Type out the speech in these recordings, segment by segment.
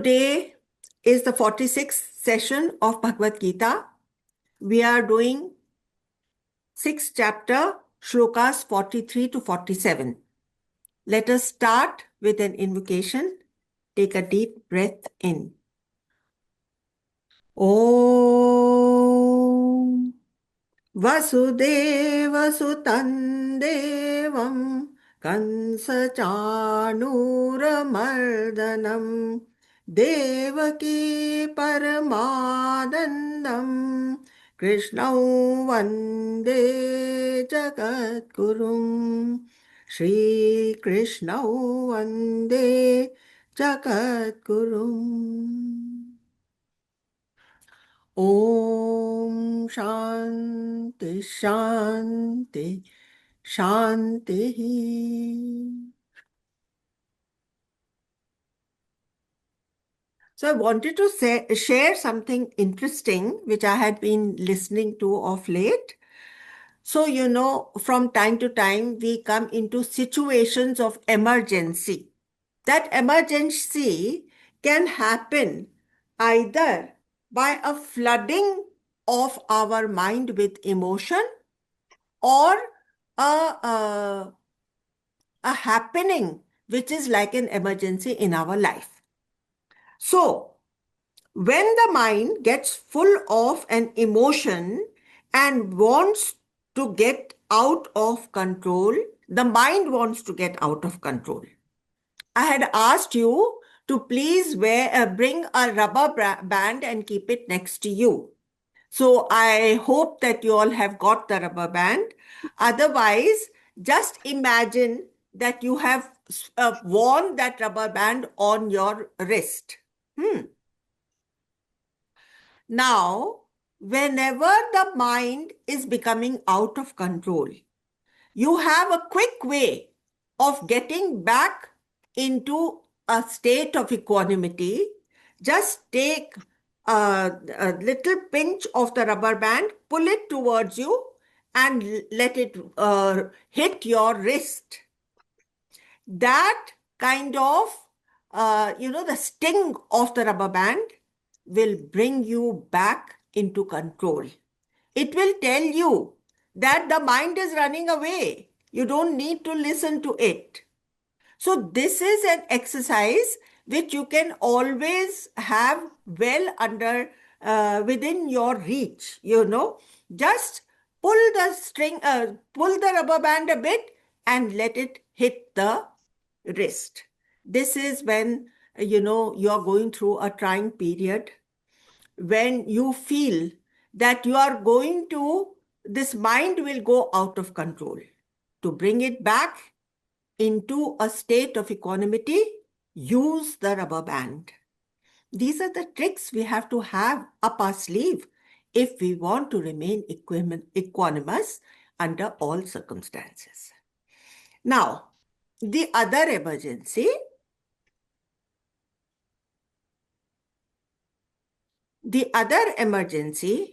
Today is the 46th session of Bhagavad Gita. We are doing 6th chapter, shlokas 43 to 47. Let us start with an invocation. Take a deep breath in. Om Vasudeva Sutan Devam Kansa Chanura Mardanam Devaki Paramadandam Krishnau Vande Jagadgurum Shri Krishnau Vande Jagadgurum. Om Shanti Shanti Shanti. So I wanted to share something interesting which I had been listening to of late. So, from time to time, we come into situations of emergency. That emergency can happen either by a flooding of our mind with emotion or a happening which is like an emergency in our life. So, when the mind gets full of an emotion and wants to get out of control, the mind wants to get out of control. I had asked you to please bring a rubber band and keep it next to you. So I hope that you all have got the rubber band. Otherwise, just imagine that you have worn that rubber band on your wrist. Now, whenever the mind is becoming out of control, you have a quick way of getting back into a state of equanimity. Just take a little pinch of the rubber band, pull it towards you, and let it hit your wrist. That kind of, the sting of the rubber band will bring you back into control. It will tell you that the mind is running away. You don't need to listen to it. So this is an exercise which you can always have well under within your reach. Just pull the rubber band a bit and let it hit the wrist. This is when you're going through a trying period, when you feel that this mind will go out of control. To bring it back into a state of equanimity, use the rubber band. These are the tricks we have to have up our sleeve if we want to remain equanimous under all circumstances. Now, the other emergency,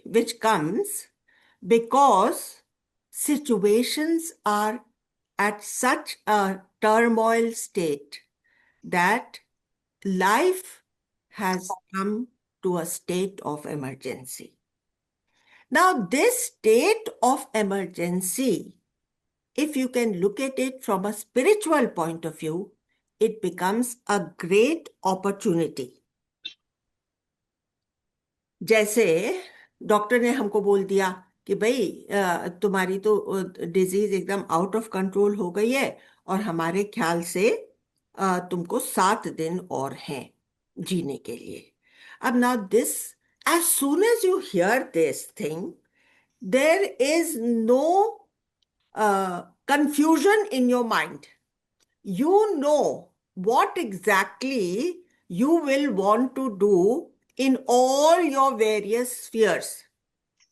which comes because situations are at such a turmoil state that life has come to a state of emergency. Now, this state of emergency, if you can look at it from a spiritual point of view, it becomes a great opportunity. जैसे doctor ने हमको बोल दिया कि भाई तुम्हारी तो disease एकदम आउट ऑफ कंट्रोल हो गई है और हमारे ख्याल से तुमको 7 दिन और हैं जीने के लिए. अब now this, as soon as you hear this thing, there is no confusion in your mind. You know what exactly you will want to do in all your various spheres.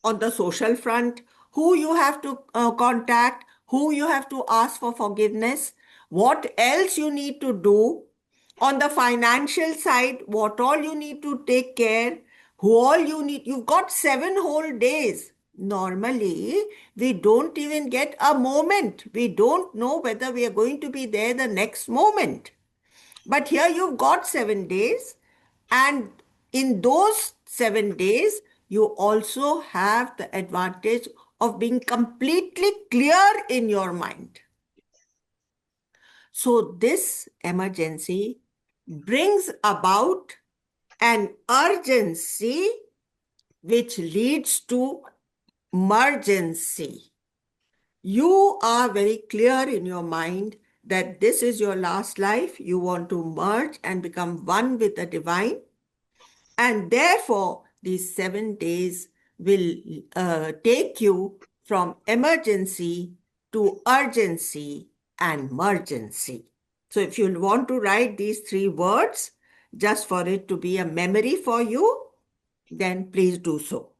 On the social front, who you have to contact, who you have to ask for forgiveness, what else you need to do. On the financial side, what all you need to take care, who all you need. You've got 7 whole days. Normally, we don't even get a moment. We don't know whether we are going to be there the next moment. But here you've got 7 days. And in those 7 days, you also have the advantage of being completely clear in your mind. So this emergency brings about an urgency which leads to emergency. You are very clear in your mind that this is your last life. You want to merge and become one with the divine. And therefore, these 7 days will take you from emergency to urgency and emergency. So if you want to write these 3 words just for it to be a memory for you, then please do so.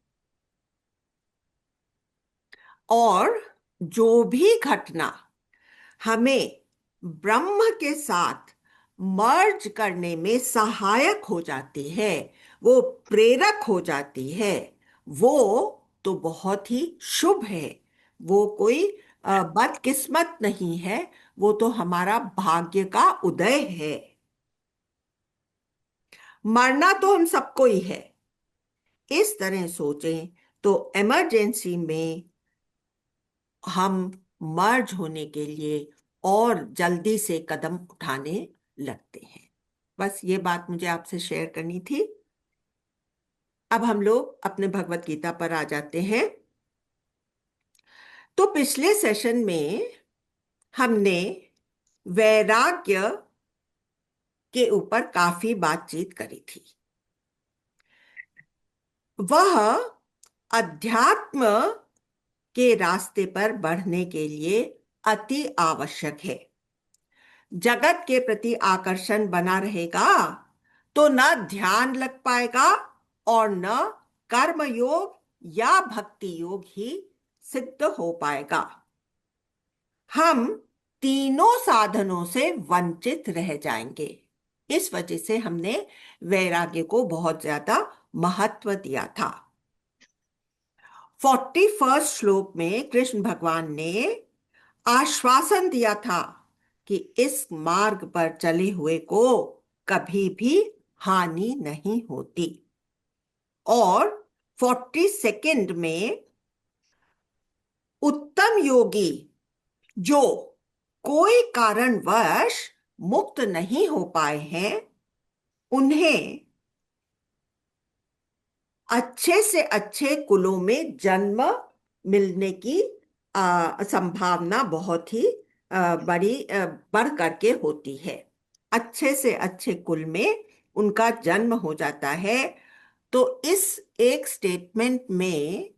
और जो भी घटना हमें ब्रह्म के साथ मर्ज करने में सहायक हो जाती है, वो प्रेरक हो जाती है, वो तो बहुत ही शुभ है। वो कोई बदकिस्मत नहीं है, वो तो हमारा भाग्य का उदय है। मरना तो हम सबको ही है। इस तरह सोचें तो इमरजेंसी में हम मर्ज होने के लिए और जल्दी से कदम उठाने लगते हैं। बस ये बात मुझे आपसे शेयर करनी थी। अब हम लोग अपने भगवत गीता पर आ जाते हैं। तो पिछले सेशन में हमने वैराग्य के ऊपर काफी बातचीत करी थी। वह अध्यात्म के रास्ते पर बढ़ने के लिए अति आवश्यक है। जगत के प्रति आकर्षण बना रहेगा तो न ध्यान लग पाएगा और न कर्म योग या भक्ति योग ही सिद्ध हो पाएगा। हम तीनों साधनों से वंचित रह जाएंगे। इस वजह से हमने वैराग्य को बहुत ज्यादा महत्व दिया था। 41 श्लोक में कृष्ण भगवान ने आश्वासन दिया था कि इस मार्ग पर चले हुए को कभी भी हानि नहीं होती। और 42 में उत्तम योगी जो कोई कारणवश मुक्त नहीं हो पाए हैं, उन्हें अच्छे से अच्छे कुलों में जन्म मिलने की संभावना बहुत ही बढ़ करके होती है। अच्छे से अच्छे कुल में उनका जन्म हो जाता है। तो इस एक स्टेटमेंट में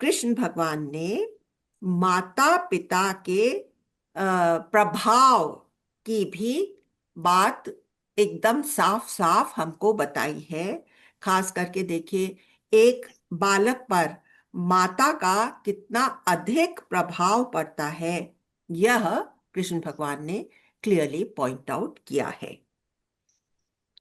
कृष्ण भगवान ने माता पिता के प्रभाव की भी बात एकदम साफ साफ हमको बताई है। खास करके देखिए, एक बालक पर माता का कितना अधिक प्रभाव पड़ता है, यह कृष्ण भगवान ने क्लियरली पॉइंट आउट किया है।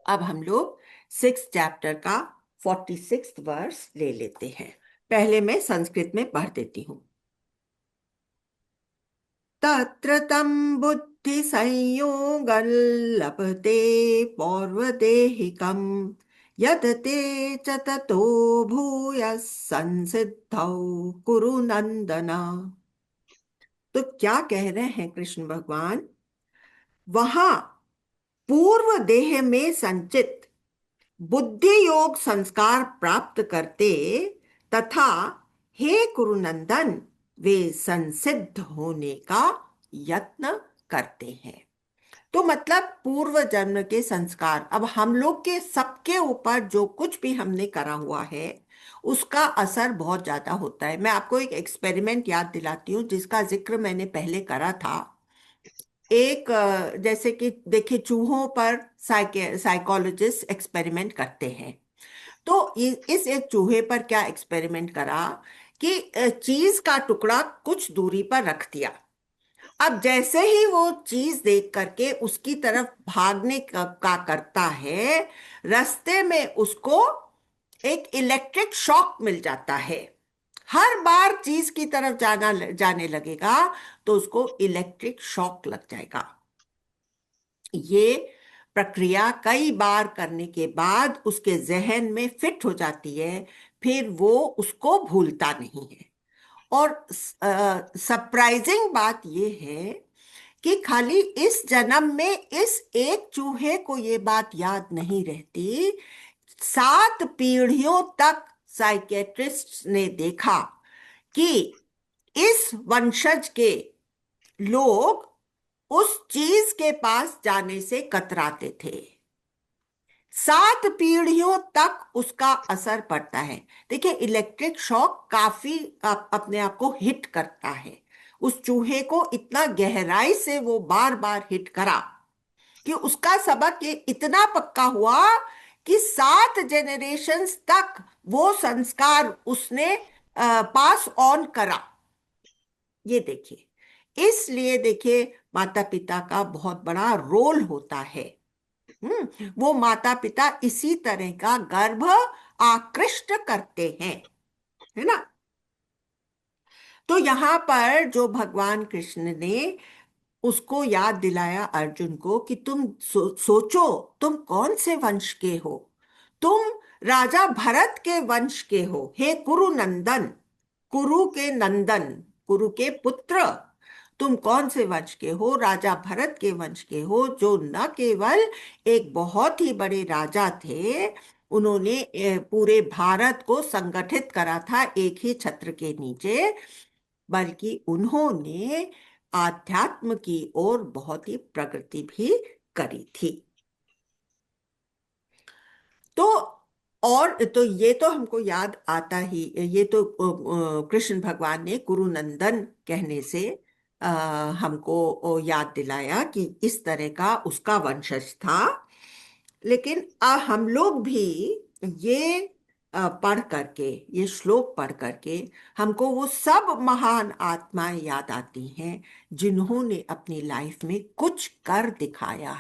अब हम लोग 6th चैप्टर का 46th वर्स ले लेते हैं। पहले मैं संस्कृत में पढ़ देती हूँ। तत्र तं बुद्धि संयोगं लभते पौर्वदेहिकं यद ते च ततो भूयः संसिद्धौ कुरु नंदन। तो क्या कह रहे हैं कृष्ण भगवान? वहां पूर्व देह में संचित बुद्धि योग संस्कार प्राप्त करते तथा हे कुरुनंदन वे संसिद्ध होने का यत्न करते हैं। तो मतलब पूर्व जन्म के संस्कार, अब हम लोग के सबके ऊपर जो कुछ भी हमने करा हुआ है उसका असर बहुत ज्यादा होता है। मैं आपको एक एक्सपेरिमेंट याद दिलाती हूँ जिसका जिक्र मैंने पहले करा था। एक जैसे कि देखिए, चूहों पर साइकोलॉजिस्ट एक्सपेरिमेंट करते हैं। तो इस एक चूहे पर क्या एक्सपेरिमेंट करा कि चीज का टुकड़ा कुछ दूरी पर रख दिया। अब जैसे ही वो चीज देख करके उसकी तरफ भागने का करता है, रास्ते में उसको एक इलेक्ट्रिक शॉक मिल जाता है। हर बार चीज की तरफ जाने लगेगा तो उसको इलेक्ट्रिक शॉक लग जाएगा। ये प्रक्रिया कई बार करने के बाद उसके जहन में फिट हो जाती है, फिर वो उसको भूलता नहीं है। और सरप्राइजिंग बात यह है कि खाली इस जन्म में इस एक चूहे को ये बात याद नहीं रहती, 7 पीढ़ियों तक साइकेट्रिस्ट ने देखा कि इस वंशज के लोग उस चीज के पास जाने से कतराते थे। 7 पीढ़ियों तक उसका असर पड़ता है। देखिए, इलेक्ट्रिक शॉक काफी अपने आप को हिट करता है। उस चूहे को इतना गहराई से वो बार बार हिट करा कि उसका सबक ये इतना पक्का हुआ कि 7 जनरेशन्स तक वो संस्कार उसने पास ऑन करा। ये देखिए, इसलिए देखिए माता पिता का बहुत बड़ा रोल होता है। वो माता पिता इसी तरह का गर्भ आकृष्ट करते हैं, है ना। तो यहाँ पर जो भगवान कृष्ण ने उसको याद दिलाया अर्जुन को कि तुम सोचो, तुम कौन से वंश के हो। तुम राजा भरत के वंश के हो, हे कुरु नंदन, कुरु के नंदन, कुरु के पुत्र। तुम कौन से वंश के हो? राजा भरत के वंश के हो, जो न केवल एक बहुत ही बड़े राजा थे, उन्होंने पूरे भारत को संगठित करा था एक ही छत्र के नीचे, बल्कि उन्होंने आध्यात्म की ओर बहुत ही प्रगति भी करी थी। तो और तो ये तो हमको याद आता ही, ये तो कृष्ण भगवान ने गुरु नंदन कहने से हमको याद दिलाया कि इस तरह का उसका वंशज था। लेकिन हम लोग भी ये पढ़ करके, ये श्लोक पढ़ करके हमको वो सब महान आत्माएं याद आती हैं जिन्होंने अपनी लाइफ में कुछ कर दिखाया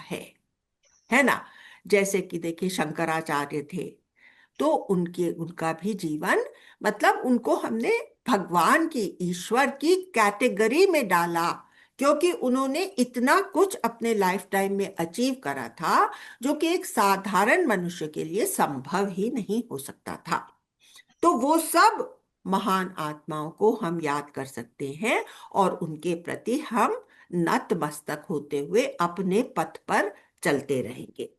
है ना। जैसे कि देखिए, शंकराचार्य थे, तो उनके उनका भी जीवन, मतलब उनको हमने भगवान की, ईश्वर की कैटेगरी में डाला, क्योंकि उन्होंने इतना कुछ अपने लाइफ टाइम में अचीव करा था जो कि एक साधारण मनुष्य के लिए संभव ही नहीं हो सकता था। तो वो सब महान आत्माओं को हम याद कर सकते हैं और उनके प्रति हम नतमस्तक होते हुए अपने पथ पर चलते रहेंगे।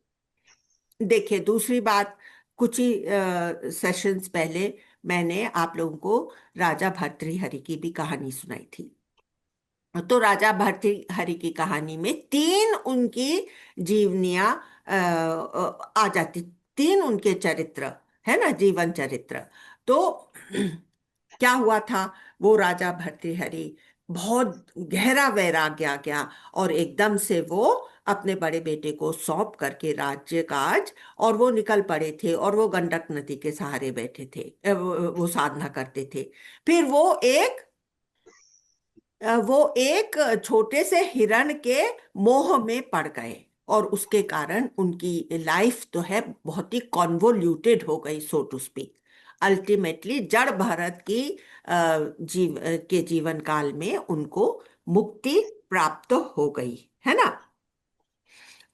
देखिए, दूसरी बात, कुछ ही सेशंस पहले मैंने आप लोगों को राजा भर्तृहरि की भी कहानी सुनाई थी। तो राजा भर्तृहरि की कहानी में 3 उनकी जीवनियां आ जाती, 3 उनके चरित्र, है ना, जीवन चरित्र। तो क्या हुआ था, वो राजा भर्तृहरि बहुत गहरा वैराग्य आ गया और एकदम से वो अपने बड़े बेटे को सौंप करके राज्य काज, और वो निकल पड़े थे और वो गंडक नदी के सहारे बैठे थे, वो साधना करते थे। फिर वो एक छोटे से हिरण के मोह में पड़ गए और उसके कारण उनकी लाइफ तो है बहुत ही कॉन्वोल्यूटेड हो गई, सो टू स्पीक। अल्टीमेटली जड़ भारत की के जीवन काल में उनको मुक्ति प्राप्त हो गई, है ना।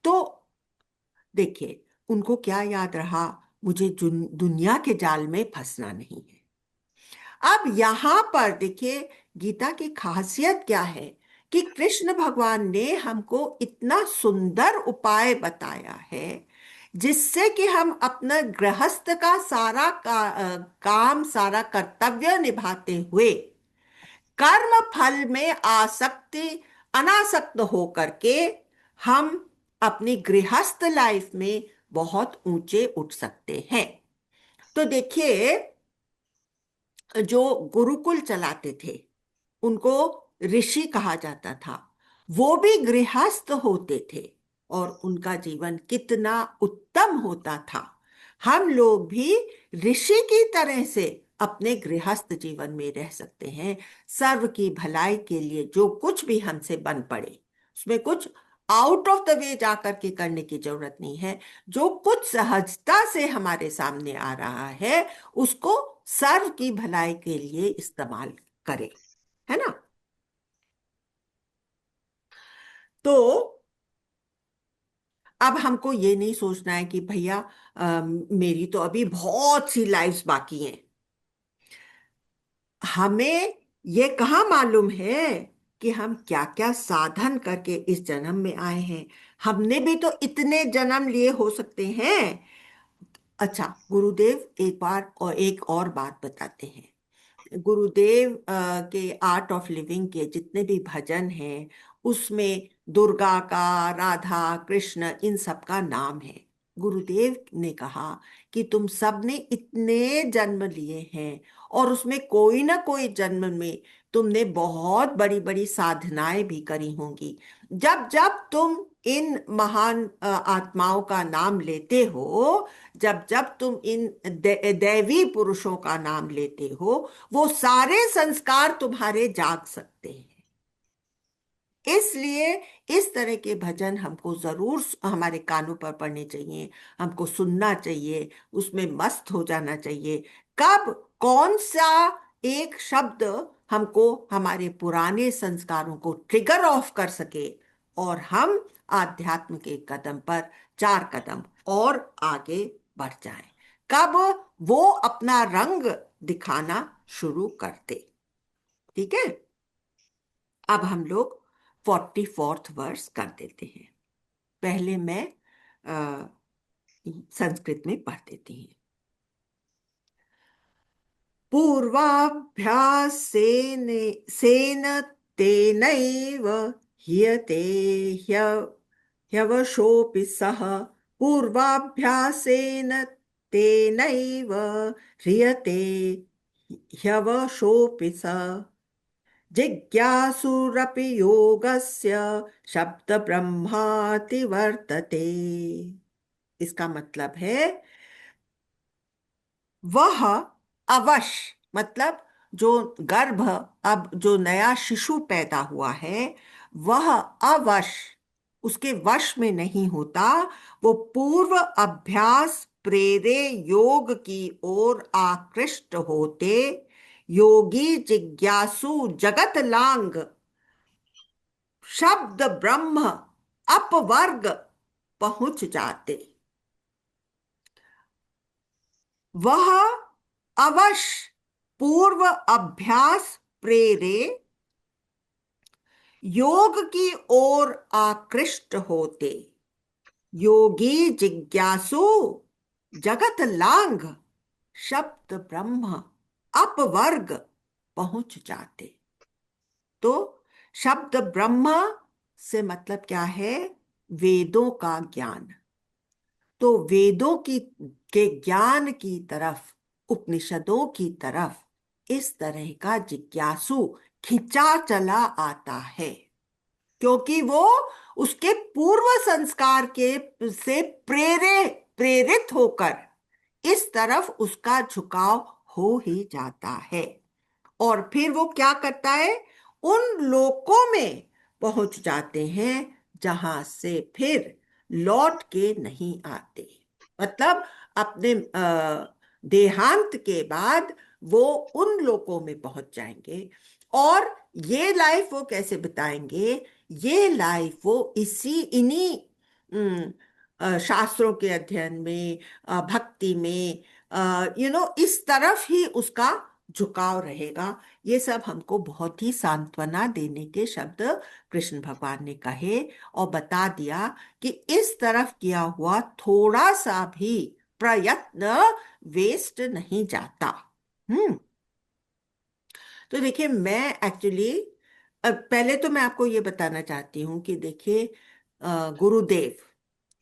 तो देखिए, उनको क्या याद रहा, मुझे दुनिया के जाल में फंसना नहीं है। अब यहां पर देखिए, गीता की खासियत क्या है कि कृष्ण भगवान ने हमको इतना सुंदर उपाय बताया है जिससे कि हम अपना गृहस्थ का सारा काम, सारा कर्तव्य निभाते हुए कर्म फल में आसक्ति अनासक्त हो करके हम अपनी गृहस्थ लाइफ में बहुत ऊंचे उठ सकते हैं। तो देखिए, जो गुरुकुल चलाते थे उनको ऋषि कहा जाता था, वो भी गृहस्थ होते थे और उनका जीवन कितना उत्तम होता था। हम लोग भी ऋषि की तरह से अपने गृहस्थ जीवन में रह सकते हैं। सर्व की भलाई के लिए जो कुछ भी हमसे बन पड़े, उसमें कुछ आउट ऑफ द वे जाकर के करने की जरूरत नहीं है। जो कुछ सहजता से हमारे सामने आ रहा है उसको सर्व की भलाई के लिए इस्तेमाल करें, है ना। तो अब हमको ये नहीं सोचना है कि भैया मेरी तो अभी बहुत सी लाइफ्स बाकी हैं। हमें ये कहाँ मालूम है कि हम क्या क्या साधन करके इस जन्म में आए हैं। हमने भी तो इतने जन्म लिए हो सकते हैं। अच्छा, गुरुदेव एक बार और एक और बात बताते हैं। गुरुदेव के आर्ट ऑफ लिविंग के जितने भी भजन हैं, उसमें दुर्गा का, राधा कृष्ण, इन सब का नाम है। गुरुदेव ने कहा कि तुम सब ने इतने जन्म लिए हैं, और उसमें कोई ना कोई जन्म में तुमने बहुत बड़ी बड़ी साधनाएं भी करी होंगी। जब जब तुम इन महान आत्माओं का नाम लेते हो, जब जब तुम इन दैवी पुरुषों का नाम लेते हो, वो सारे संस्कार तुम्हारे जाग सकते हैं। इसलिए इस तरह के भजन हमको जरूर हमारे कानों पर पड़ने चाहिए, हमको सुनना चाहिए, उसमें मस्त हो जाना चाहिए। कब कौन सा एक शब्द हमको हमारे पुराने संस्कारों को ट्रिगर ऑफ कर सके, और हम आध्यात्म के कदम पर 4 कदम और आगे बढ़ जाएं। कब वो अपना रंग दिखाना शुरू करते। ठीक है, अब हम लोग 44th वर्स कर देते हैं। पहले मैं अ, संस्कृत में पढ़ देती हूँ। पूर्वाभ्यासेन सेन तेनैव ह्यते ह्य ह्यवशोऽपि सः। पूर्वाभ्यासेन तेनैव ह्रियते ह्यवशोऽपि सः। जिज्ञासुरपि योगस्य शब्द ब्रह्माति वर्तते। इसका मतलब है, वह अवश्य, मतलब जो गर्भ, अब जो नया शिशु पैदा हुआ है, वह अवश्य उसके वश में नहीं होता। वो पूर्व अभ्यास प्रेरे योग की ओर आकृष्ट होते, योगी जिज्ञासु जगत लांग शब्द ब्रह्म अपवर्ग पहुंच जाते। वह अवश्य पूर्व अभ्यास प्रेरे योग की ओर आकृष्ट होते, योगी जिज्ञासु जगत लांग शब्द ब्रह्म अपवर्ग पहुंच जाते। तो शब्द ब्रह्म से मतलब क्या है? वेदों का ज्ञान। तो वेदों की के ज्ञान की तरफ, उपनिषदों की तरफ इस तरह का जिज्ञासु खिंचा चला आता है, क्योंकि वो उसके पूर्व संस्कार के से प्रेरित होकर इस तरफ उसका झुकाव हो ही जाता है। और फिर वो क्या करता है? उन लोकों में पहुंच जाते हैं जहां से फिर लौट के नहीं आते। मतलब अपने देहांत के बाद वो उन लोकों में पहुंच जाएंगे। और ये लाइफ वो कैसे बिताएंगे? ये लाइफ वो इसी इन्हीं शास्त्रों के अध्ययन में, भक्ति में, इस तरफ ही उसका झुकाव रहेगा। ये सब हमको बहुत ही सांत्वना देने के शब्द कृष्ण भगवान ने कहे, और बता दिया कि इस तरफ किया हुआ थोड़ा सा भी प्रयत्न वेस्ट नहीं जाता। हम्म। तो देखिए, मैं एक्चुअली पहले तो मैं आपको ये बताना चाहती हूँ कि देखिए, गुरुदेव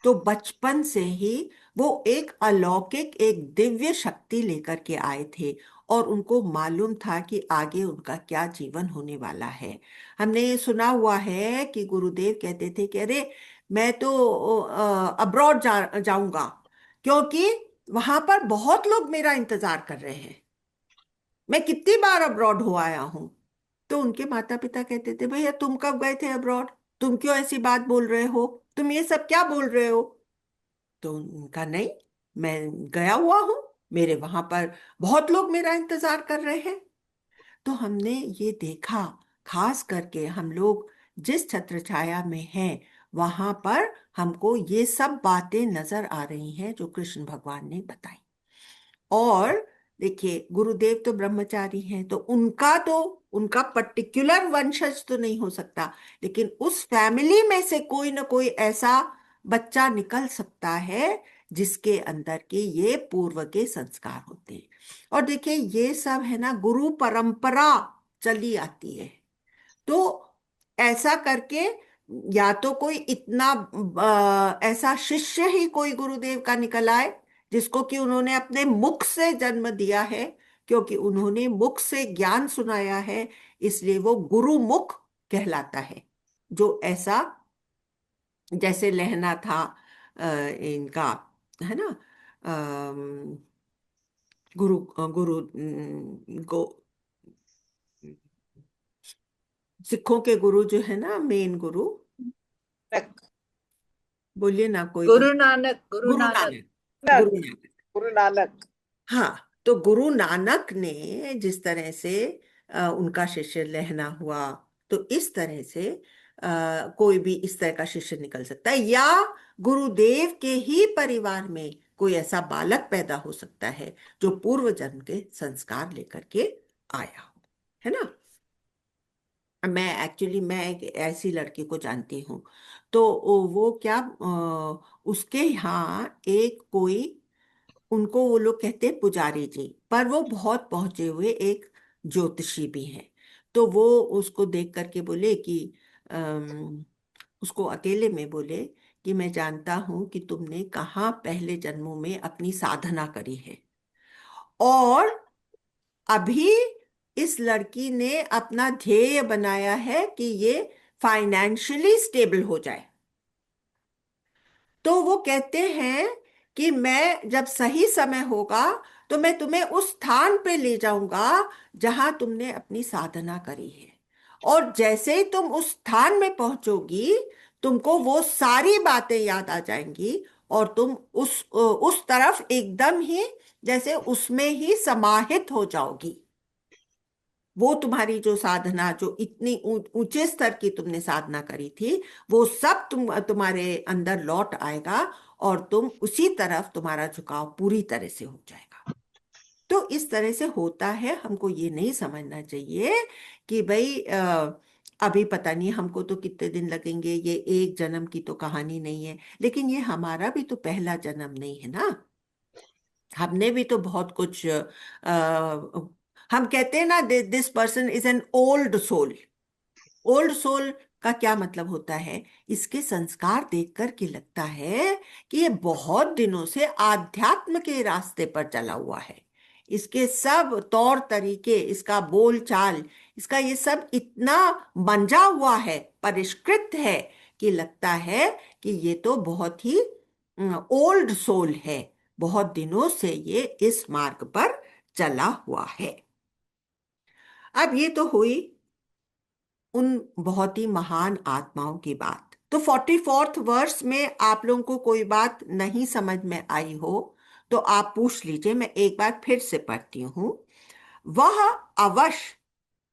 तो बचपन से ही वो एक अलौकिक, एक दिव्य शक्ति लेकर के आए थे, और उनको मालूम था कि आगे उनका क्या जीवन होने वाला है। हमने ये सुना हुआ है कि गुरुदेव कहते थे कि अरे, मैं तो अब्रॉड जाऊंगा, क्योंकि वहां पर बहुत लोग मेरा इंतजार कर रहे हैं। मैं कितनी बार अब्रॉड हो आया हूं। तो उनके माता पिता कहते थे, भैया तुम कब गए थे अब्रॉड? तुम क्यों ऐसी बात बोल रहे हो? तुम ये सब क्या बोल रहे हो? तो उनका, नहीं, मैं गया हुआ हूं, मेरे वहां पर बहुत लोग मेरा इंतजार कर रहे हैं। तो हमने ये देखा, खास करके हम लोग जिस छत्र छाया में हैं, वहां पर हमको ये सब बातें नजर आ रही हैं जो कृष्ण भगवान ने बताई। और देखिए, गुरुदेव तो ब्रह्मचारी हैं, तो उनका पर्टिकुलर वंशज तो नहीं हो सकता, लेकिन उस फैमिली में से कोई ना कोई ऐसा बच्चा निकल सकता है जिसके अंदर के ये पूर्व के संस्कार होते हैं। और देखिए, ये सब है ना, गुरु परंपरा चली आती है। तो ऐसा करके, या तो कोई इतना ऐसा शिष्य ही कोई गुरुदेव का निकल आए जिसको कि उन्होंने अपने मुख से जन्म दिया है, क्योंकि उन्होंने मुख से ज्ञान सुनाया है, इसलिए वो गुरुमुख कहलाता है। जो ऐसा, जैसे लहना था इनका, है ना, अम, गुरु गुरु गो सिखों के गुरु जो है ना, मेन गुरु, बोलिए ना कोई तो। गुरु नानक, गुरु गुरु नानक, नानक। गुरु नानक। गुरु नानक। हाँ, तो गुरु नानक ने जिस तरह से उनका शिष्य लहना हुआ, तो इस तरह से कोई भी इस तरह का शिष्य निकल सकता है, या गुरुदेव के ही परिवार में कोई ऐसा बालक पैदा हो सकता है जो पूर्व जन्म के संस्कार लेकर के आया हो, है ना। मैं एक ऐसी लड़की को जानती हूँ। तो वो क्या, उसके यहाँ एक कोई, उनको वो लोग कहते हैं पुजारी जी, पर वो बहुत पहुंचे हुए एक ज्योतिषी भी हैं। तो वो उसको देख करके बोले कि उसको अकेले में बोले कि मैं जानता हूं कि तुमने कहाँ पहले जन्मों में अपनी साधना करी है, और अभी इस लड़की ने अपना ध्येय बनाया है कि ये फाइनेंशियली स्टेबल हो जाए। तो वो कहते हैं कि मैं जब सही समय होगा तो मैं तुम्हें उस स्थान पे ले जाऊंगा जहां तुमने अपनी साधना करी है, और जैसे ही तुम उस स्थान में पहुंचोगी, तुमको वो सारी बातें याद आ जाएंगी, और तुम उस तरफ एकदम ही जैसे उसमें ही समाहित हो जाओगी। वो तुम्हारी जो साधना, जो इतनी ऊंचे स्तर की तुमने साधना करी थी, वो सब तुम्हारे अंदर लौट आएगा, और तुम उसी तरफ, तुम्हारा झुकाव पूरी तरह से हो जाएगा। तो इस तरह से होता है। हमको ये नहीं समझना चाहिए कि भाई अभी पता नहीं हमको तो कितने दिन लगेंगे, ये एक जन्म की तो कहानी नहीं है। लेकिन ये हमारा भी तो पहला जन्म नहीं है ना। हमने भी तो बहुत कुछ हम कहते हैं ना, this person is an old soul. Old soul का क्या मतलब होता है? इसके संस्कार देख कर के लगता है कि ये बहुत दिनों से आध्यात्म के रास्ते पर चला हुआ है। इसके सब तौर तरीके, इसका बोल चाल, इसका ये सब इतना मंजा हुआ है, परिष्कृत है, कि लगता है कि ये तो बहुत ही ओल्ड सोल है। बहुत दिनों से ये इस मार्ग पर चला हुआ है। अब ये तो हुई उन बहुत ही महान आत्माओं की बात। तो 44th वर्ष में आप लोगों को कोई बात नहीं समझ में आई हो तो आप पूछ लीजिए, मैं एक बार फिर से पढ़ती हूं। वह अवश्य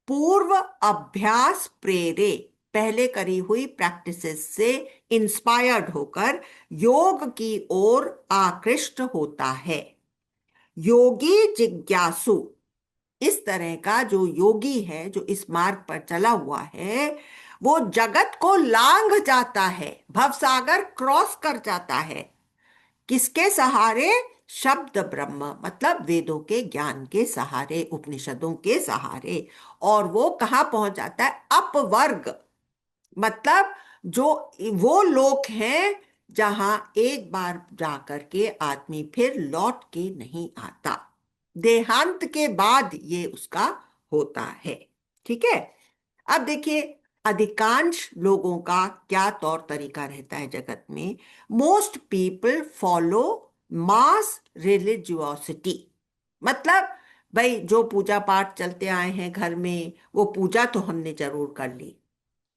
पूर्व अभ्यास प्रेरे, पहले करी हुई प्रैक्टिसेस से इंस्पायर्ड होकर योग की ओर आकृष्ट होता है। योगी जिज्ञासु, इस तरह का जो योगी है, जो इस मार्ग पर चला हुआ है, वो जगत को लांघ जाता है, भवसागर क्रॉस कर जाता है। किसके सहारे? शब्द ब्रह्म, मतलब वेदों के ज्ञान के सहारे, उपनिषदों के सहारे। और वो कहाँ पहुंच जाता है? अपवर्ग, मतलब जो वो लोक हैं जहां एक बार जाकर के आदमी फिर लौट के नहीं आता। देहांत के बाद ये उसका होता है। ठीक है। अब देखिए, अधिकांश लोगों का क्या तौर तरीका रहता है जगत में। मोस्ट पीपल फॉलो मास रिलीजियोसिटी, मतलब भाई जो पूजा पाठ चलते आए हैं घर में, वो पूजा तो हमने जरूर कर ली।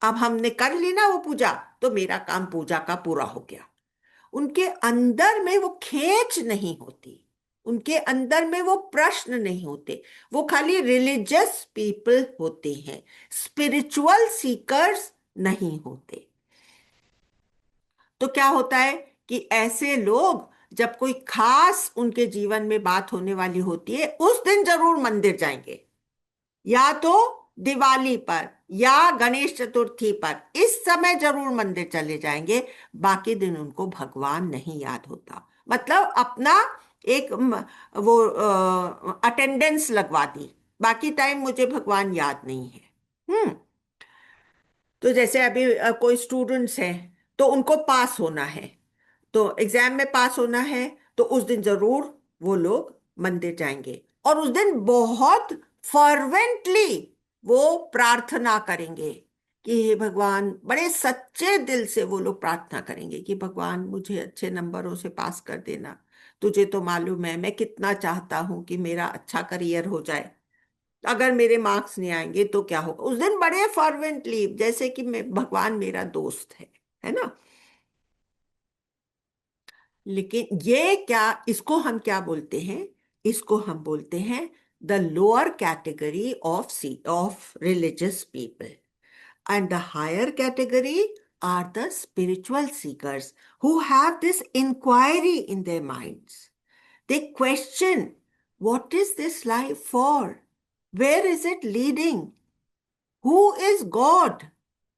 अब हमने कर ली ना वो पूजा, तो मेरा काम पूजा का पूरा हो गया। उनके अंदर में वो खेच नहीं होती, उनके अंदर में वो प्रश्न नहीं होते। वो खाली रिलीजियस पीपल होते हैं, स्पिरिचुअल सीकर्स नहीं होते। तो क्या होता है कि ऐसे लोग जब कोई खास उनके जीवन में बात होने वाली होती है उस दिन जरूर मंदिर जाएंगे, या तो दिवाली पर या गणेश चतुर्थी पर, इस समय जरूर मंदिर चले जाएंगे। बाकी दिन उनको भगवान नहीं याद होता, मतलब अपना एक वो अटेंडेंस लगवा दी, बाकी टाइम मुझे भगवान याद नहीं है। हम्म। तो जैसे अभी कोई स्टूडेंट्स हैं, तो उनको पास होना है, तो एग्जाम में पास होना है, तो उस दिन जरूर वो लोग मंदिर जाएंगे और उस दिन बहुत फर्वेंटली वो प्रार्थना करेंगे कि हे भगवान, बड़े सच्चे दिल से वो लोग प्रार्थना करेंगे कि भगवान मुझे अच्छे नंबरों से पास कर देना। तुझे तो मालूम है मैं कितना चाहता हूं कि मेरा अच्छा करियर हो जाए। अगर मेरे मार्क्स नहीं आएंगे तो क्या होगा। उस दिन बड़े फर्वेंटली, जैसे कि मैं, भगवान मेरा दोस्त है ना। लेकिन ये क्या, इसको हम क्या बोलते हैं? इसको हम बोलते हैं the lower category of of religious people, and the higher category are the spiritual seekers who have this inquiry in their minds. They question, what is this life for? Where is it leading? Who is God?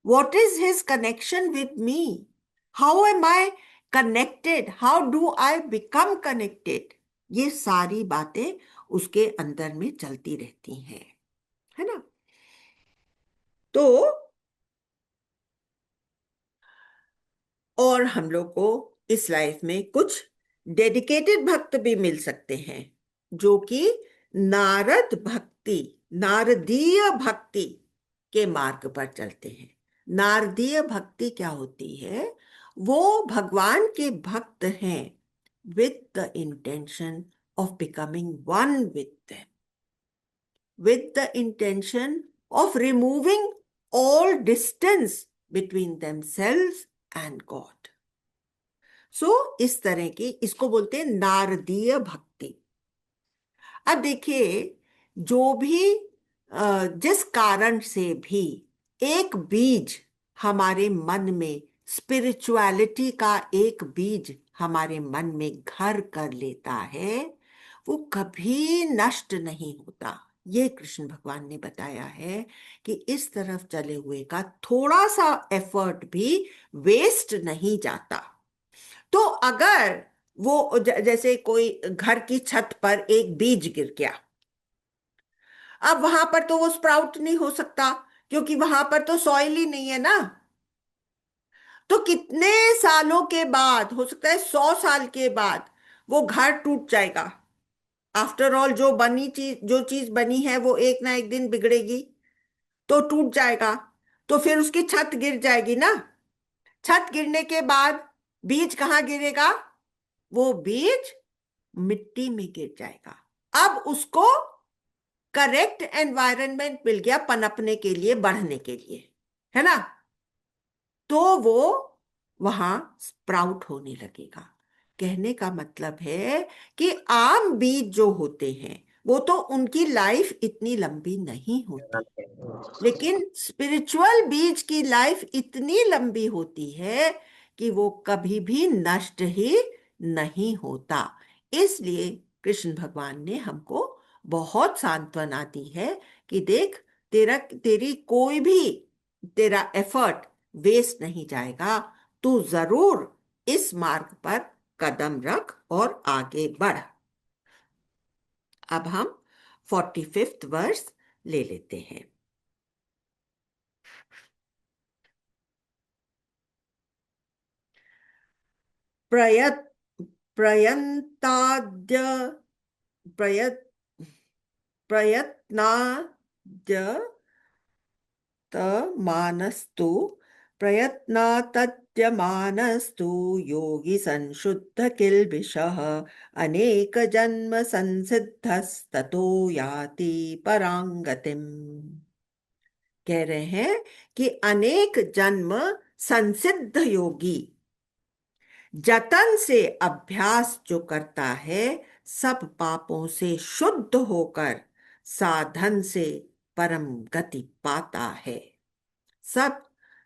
What is his connection with me? How am I connected? How do I become connected? ये सारी बातें उसके अंदर में चलती रहती हैं, है ना। तो और हम लोग को इस लाइफ में कुछ डेडिकेटेड भक्त भी मिल सकते हैं, जो कि नारद भक्ति, नारदीय भक्ति के मार्ग पर चलते हैं। नारदीय भक्ति क्या होती है? वो भगवान के भक्त हैं with the intention of becoming one with them, with the intention of removing all distance between themselves and God. सो इस तरह की, इसको बोलते हैं नारदीय भक्ति। अब देखिए, जो भी जिस कारण से भी एक बीज हमारे मन में, स्पिरिचुअलिटी का एक बीज हमारे मन में घर कर लेता है, वो कभी नष्ट नहीं होता। ये कृष्ण भगवान ने बताया है कि इस तरफ चले हुए का थोड़ा सा एफर्ट भी वेस्ट नहीं जाता। तो अगर वो जैसे कोई घर की छत पर एक बीज गिर गया, अब वहां पर तो वो स्प्राउट नहीं हो सकता, क्योंकि वहां पर तो सॉइल ही नहीं है ना। तो कितने सालों के बाद, हो सकता है 100 साल के बाद, वो घर टूट जाएगा। आफ्टर ऑल, जो चीज बनी है वो एक ना एक दिन बिगड़ेगी, तो टूट जाएगा। तो फिर उसकी छत गिर जाएगी ना। छत गिरने के बाद बीज कहाँ गिरेगा? वो बीज मिट्टी में गिर जाएगा। अब उसको करेक्ट एनवायरनमेंट मिल गया पनपने के लिए, बढ़ने के लिए, है ना। तो वो वहां स्प्राउट होने लगेगा। कहने का मतलब है कि आम बीज जो होते हैं वो तो उनकी लाइफ इतनी लंबी नहीं होती, लेकिन स्पिरिचुअल बीज की लाइफ इतनी लंबी होती है कि वो कभी भी नष्ट ही नहीं होता। इसलिए कृष्ण भगवान ने हमको बहुत सांत्वना दी है कि देख, तेरी कोई भी, तेरा एफर्ट वेस्ट नहीं जाएगा। तू जरूर इस मार्ग पर कदम रख और आगे बढ़। अब हम 45th वर्स ले लेते हैं। प्रयत प्रयन्ताद्य प्रयत प्रयत्नाद्य मानस्तु प्रयत्नातद्यमानस्तु योगी संशुद्ध किल्बिषः अनेक जन्म संसिद्धस्ततो याति परांगतिम्। कह रहे हैं कि अनेक जन्म संसिद्ध योगी जतन से अभ्यास जो करता है, सब पापों से शुद्ध होकर साधन से परम गति पाता है। सब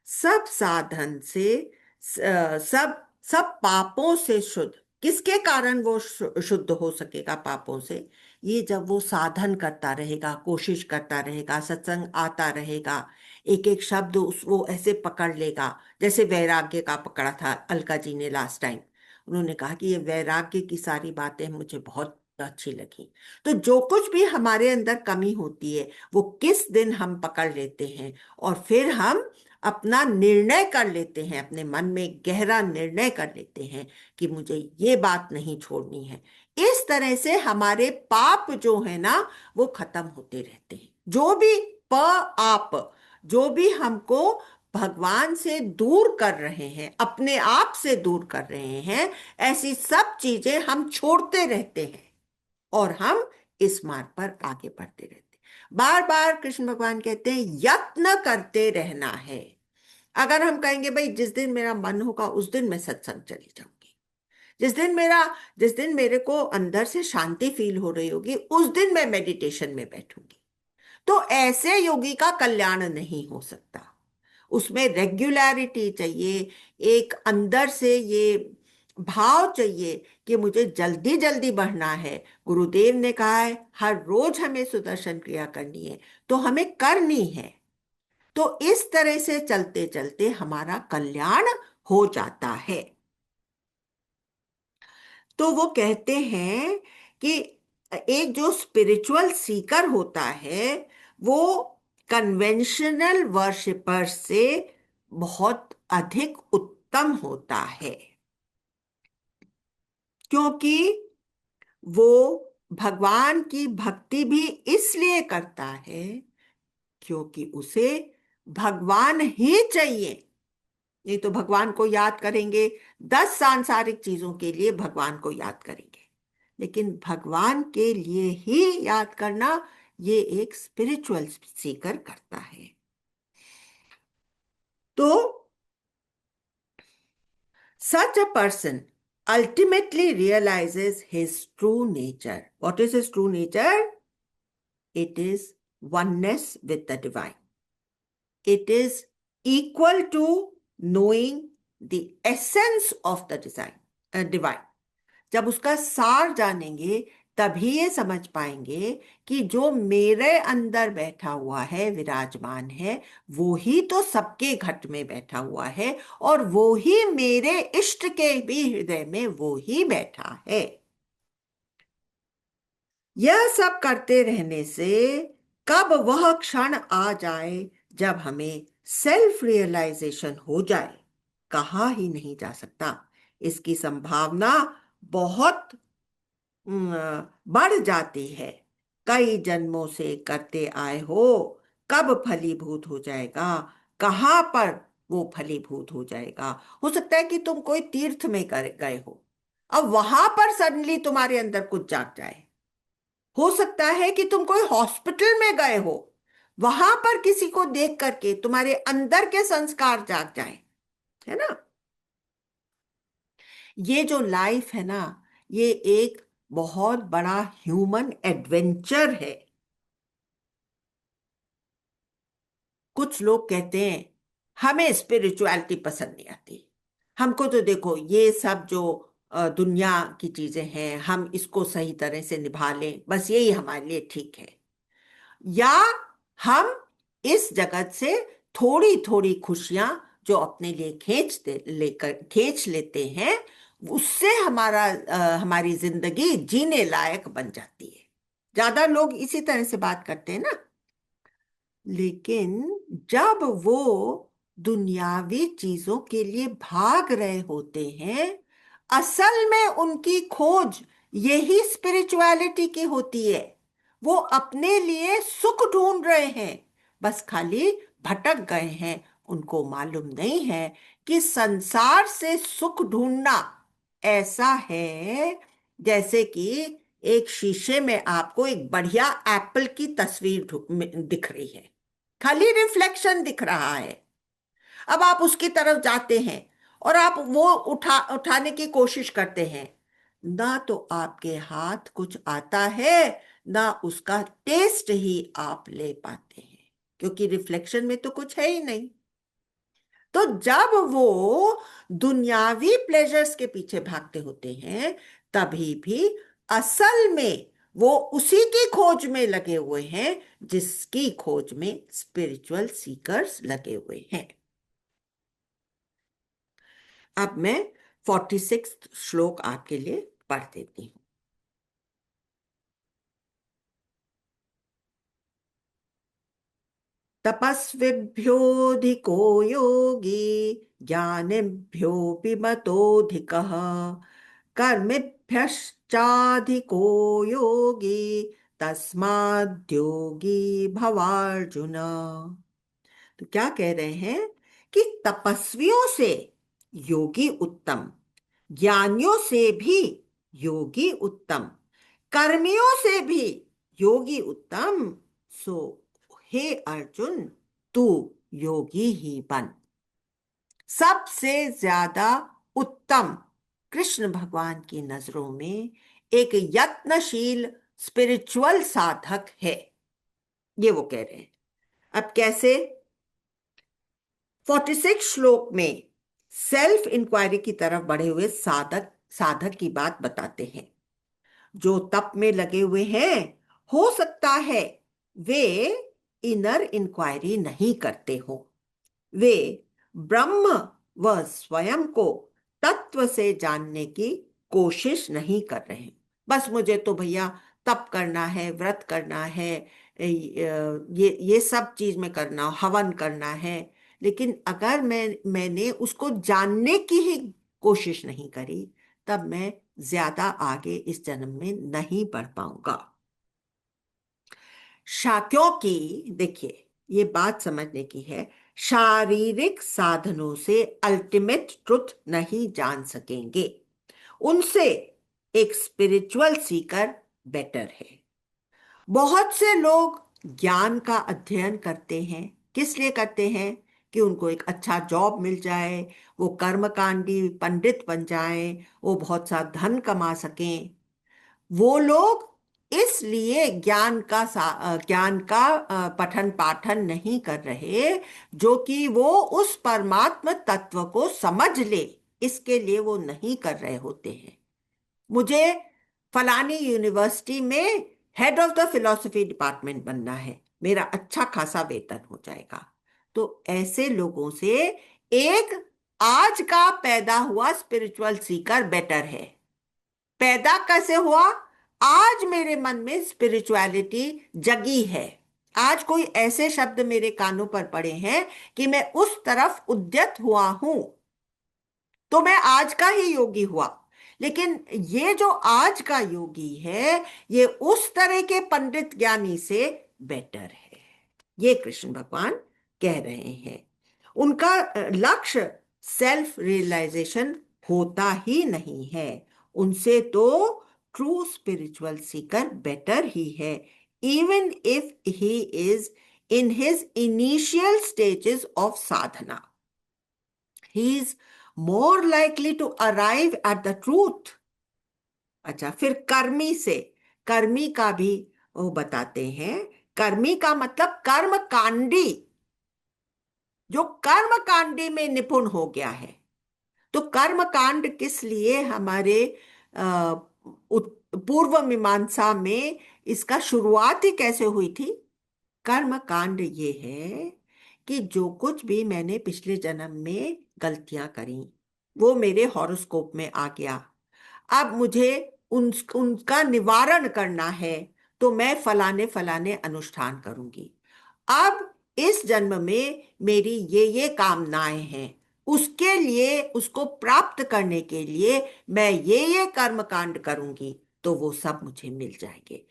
सब साधन से सब सब पापों से शुद्ध। किसके कारण वो शुद्ध हो सकेगा पापों से? ये जब वो साधन करता रहेगा, कोशिश करता रहेगा, सत्संग आता रहेगा, एक एक शब्द वो ऐसे पकड़ लेगा, जैसे वैराग्य का पकड़ा था अलका जी ने लास्ट टाइम। उन्होंने कहा कि ये वैराग्य की सारी बातें मुझे बहुत अच्छी लगी। तो जो कुछ भी हमारे अंदर कमी होती है वो किस दिन हम पकड़ लेते हैं, और फिर हम अपना निर्णय कर लेते हैं, अपने मन में गहरा निर्णय कर लेते हैं कि मुझे ये बात नहीं छोड़नी है। इस तरह से हमारे पाप जो है ना वो खत्म होते रहते हैं। जो भी प आप जो भी हमको भगवान से दूर कर रहे हैं, अपने आप से दूर कर रहे हैं, ऐसी सब चीजें हम छोड़ते रहते हैं और हम इस मार्ग पर आगे बढ़ते रहते हैं। बार बार कृष्ण भगवान कहते हैं यत्न करते रहना है। अगर हम कहेंगे भाई जिस दिन मेरा मन होगा उस दिन मैं सत्संग चली जाऊंगी, जिस दिन मेरे को अंदर से शांति फील हो रही होगी उस दिन मैं मेडिटेशन में बैठूंगी, तो ऐसे योगी का कल्याण नहीं हो सकता। उसमें रेगुलरिटी चाहिए, एक अंदर से ये भाव चाहिए कि मुझे जल्दी जल्दी बढ़ना है। गुरुदेव ने कहा है हर रोज हमें सुदर्शन क्रिया करनी है, तो हमें करनी है। तो इस तरह से चलते चलते हमारा कल्याण हो जाता है। तो वो कहते हैं कि एक जो स्पिरिचुअल सीकर होता है वो कन्वेंशनल वर्शिपर से बहुत अधिक उत्तम होता है, क्योंकि वो भगवान की भक्ति भी इसलिए करता है क्योंकि उसे भगवान ही चाहिए। नहीं तो भगवान को याद करेंगे, 10 सांसारिक चीजों के लिए भगवान को याद करेंगे, लेकिन भगवान के लिए ही याद करना ये एक स्पिरिचुअल सीकर करता है। तो such a person ultimately realizes his true nature. What is his true nature? It is oneness with the divine. It is equal to knowing the essence of the divine. जब उसका सार जानेंगे तभी ये समझ पाएंगे कि जो मेरे अंदर बैठा हुआ है, विराजमान है, वो ही तो सबके घट में बैठा हुआ है, और वो ही मेरे इष्ट के भी हृदय में वो ही बैठा है। यह सब करते रहने से कब वह क्षण आ जाए जब हमें सेल्फ रियलाइजेशन हो जाए, कहा ही नहीं जा सकता। इसकी संभावना बहुत बढ़ जाती है। कई जन्मों से करते आए हो, कब फलीभूत हो जाएगा, कहाँ पर वो फलीभूत हो जाएगा। हो सकता है कि तुम कोई तीर्थ में गए हो, अब वहां पर सडनली तुम्हारे अंदर कुछ जाग जाए। हो सकता है कि तुम कोई हॉस्पिटल में गए हो, वहां पर किसी को देख करके तुम्हारे अंदर के संस्कार जाग जाए, है ना। ये जो लाइफ है ना, ये एक बहुत बड़ा ह्यूमन एडवेंचर है। कुछ लोग कहते हैं हमें स्पिरिचुअलिटी पसंद नहीं आती, हमको तो देखो ये सब जो दुनिया की चीजें हैं हम इसको सही तरह से निभा लें, बस यही हमारे लिए ठीक है। या हम इस जगत से थोड़ी थोड़ी खुशियां जो अपने लिए खींच लेते हैं, उससे हमारी जिंदगी जीने लायक बन जाती है। ज्यादा लोग इसी तरह से बात करते हैं ना। लेकिन जब वो दुनियावी चीजों के लिए भाग रहे होते हैं, असल में उनकी खोज यही स्पिरिचुअलिटी की होती है। वो अपने लिए सुख ढूंढ रहे हैं, बस खाली भटक गए हैं। उनको मालूम नहीं है कि संसार से सुख ढूंढना ऐसा है जैसे कि एक शीशे में आपको एक बढ़िया एप्पल की तस्वीर दिख रही है, खाली रिफ्लेक्शन दिख रहा है। अब आप उसकी तरफ जाते हैं और आप वो उठाने की कोशिश करते हैं, ना तो आपके हाथ कुछ आता है, ना उसका टेस्ट ही आप ले पाते हैं, क्योंकि रिफ्लेक्शन में तो कुछ है ही नहीं। तो जब वो दुनियावी प्लेजर्स के पीछे भागते होते हैं, तभी भी असल में वो उसी की खोज में लगे हुए हैं जिसकी खोज में स्पिरिचुअल सीकर्स लगे हुए हैं। अब मैं 46 श्लोक आपके लिए पढ़ देती हूँ। तपस्विभ्योऽधिको योगी ज्ञानिभ्योऽपि मतोऽधिकः कर्मिभ्यश्चाधिको योगी तस्माद्योगी भवार्जुन। तो क्या कह रहे हैं कि तपस्वियों से योगी उत्तम, ज्ञानियों से भी योगी उत्तम, कर्मियों से भी योगी उत्तम। सो हे अर्जुन, तू योगी ही बन। सबसे ज्यादा उत्तम कृष्ण भगवान की नजरों में एक यत्नशील स्पिरिचुअल साधक है, ये वो कह रहे हैं। अब कैसे? 46 श्लोक में सेल्फ इंक्वायरी की तरफ बढ़े हुए साधक साधक की बात बताते हैं। जो तप में लगे हुए हैं, हो सकता है वे इनर इंक्वायरी नहीं करते हो, वे ब्रह्म व स्वयं को तत्व से जानने की कोशिश नहीं कर रहे हैं। बस मुझे तो भैया तप करना है, व्रत करना है, ये सब चीज में करना, हवन करना है, लेकिन अगर मैंने उसको जानने की ही कोशिश नहीं करी, तब मैं ज्यादा आगे इस जन्म में नहीं बढ़ पाऊंगा। क्योंकि देखिए, ये बात समझने की है, शारीरिक साधनों से अल्टीमेट ट्रुथ नहीं जान सकेंगे, उनसे एक स्पिरिचुअल सीकर बेटर है। बहुत से लोग ज्ञान का अध्ययन करते हैं, किस लिए करते हैं? कि उनको एक अच्छा जॉब मिल जाए, वो कर्मकांडी पंडित बन जाएं, वो बहुत सा धन कमा सकें। वो लोग इसलिए ज्ञान का पठन पाठन नहीं कर रहे, जो कि वो उस परमात्म तत्व को समझ ले, इसके लिए वो नहीं कर रहे होते हैं। मुझे फलानी यूनिवर्सिटी में head of the philosophy department बनना है, मेरा अच्छा खासा वेतन हो जाएगा। तो ऐसे लोगों से एक आज का पैदा हुआ स्पिरिचुअल सीकर बेटर है। पैदा कैसे हुआ? आज मेरे मन में स्पिरिचुअलिटी जगी है, आज कोई ऐसे शब्द मेरे कानों पर पड़े हैं कि मैं उस तरफ उद्यत हुआ हूं, तो मैं आज का ही योगी हुआ। लेकिन ये जो आज का योगी है, ये उस तरह के पंडित ज्ञानी से बेटर है, ये कृष्ण भगवान कह रहे हैं। उनका लक्ष्य सेल्फ रियलाइजेशन होता ही नहीं है, उनसे तो ट्रू स्पिरिचुअल सीकर बेटर ही है, even if he is in his initial stages of Sadhana, he is more likely to arrive at the truth। अच्छा, फिर कर्मी से, कर्मी का भी वो बताते हैं। कर्मी का मतलब कर्म कांडी, जो कर्म कांडी में निपुण हो गया है। तो कर्म कांड किस लिए हमारे पूर्व मीमांसा में इसका शुरुआत ही कैसे हुई थी? कर्म कांड ये है कि जो कुछ भी मैंने पिछले जन्म में गलतियां करी, वो मेरे हॉरोस्कोप में आ गया। अब मुझे उनका निवारण करना है, तो मैं फलाने फलाने अनुष्ठान करूंगी। अब इस जन्म में मेरी ये कामनाएं हैं, उसके लिए, उसको प्राप्त करने के लिए मैं ये कर्म कांड करूंगी, तो वो सब मुझे मिल जाएंगे,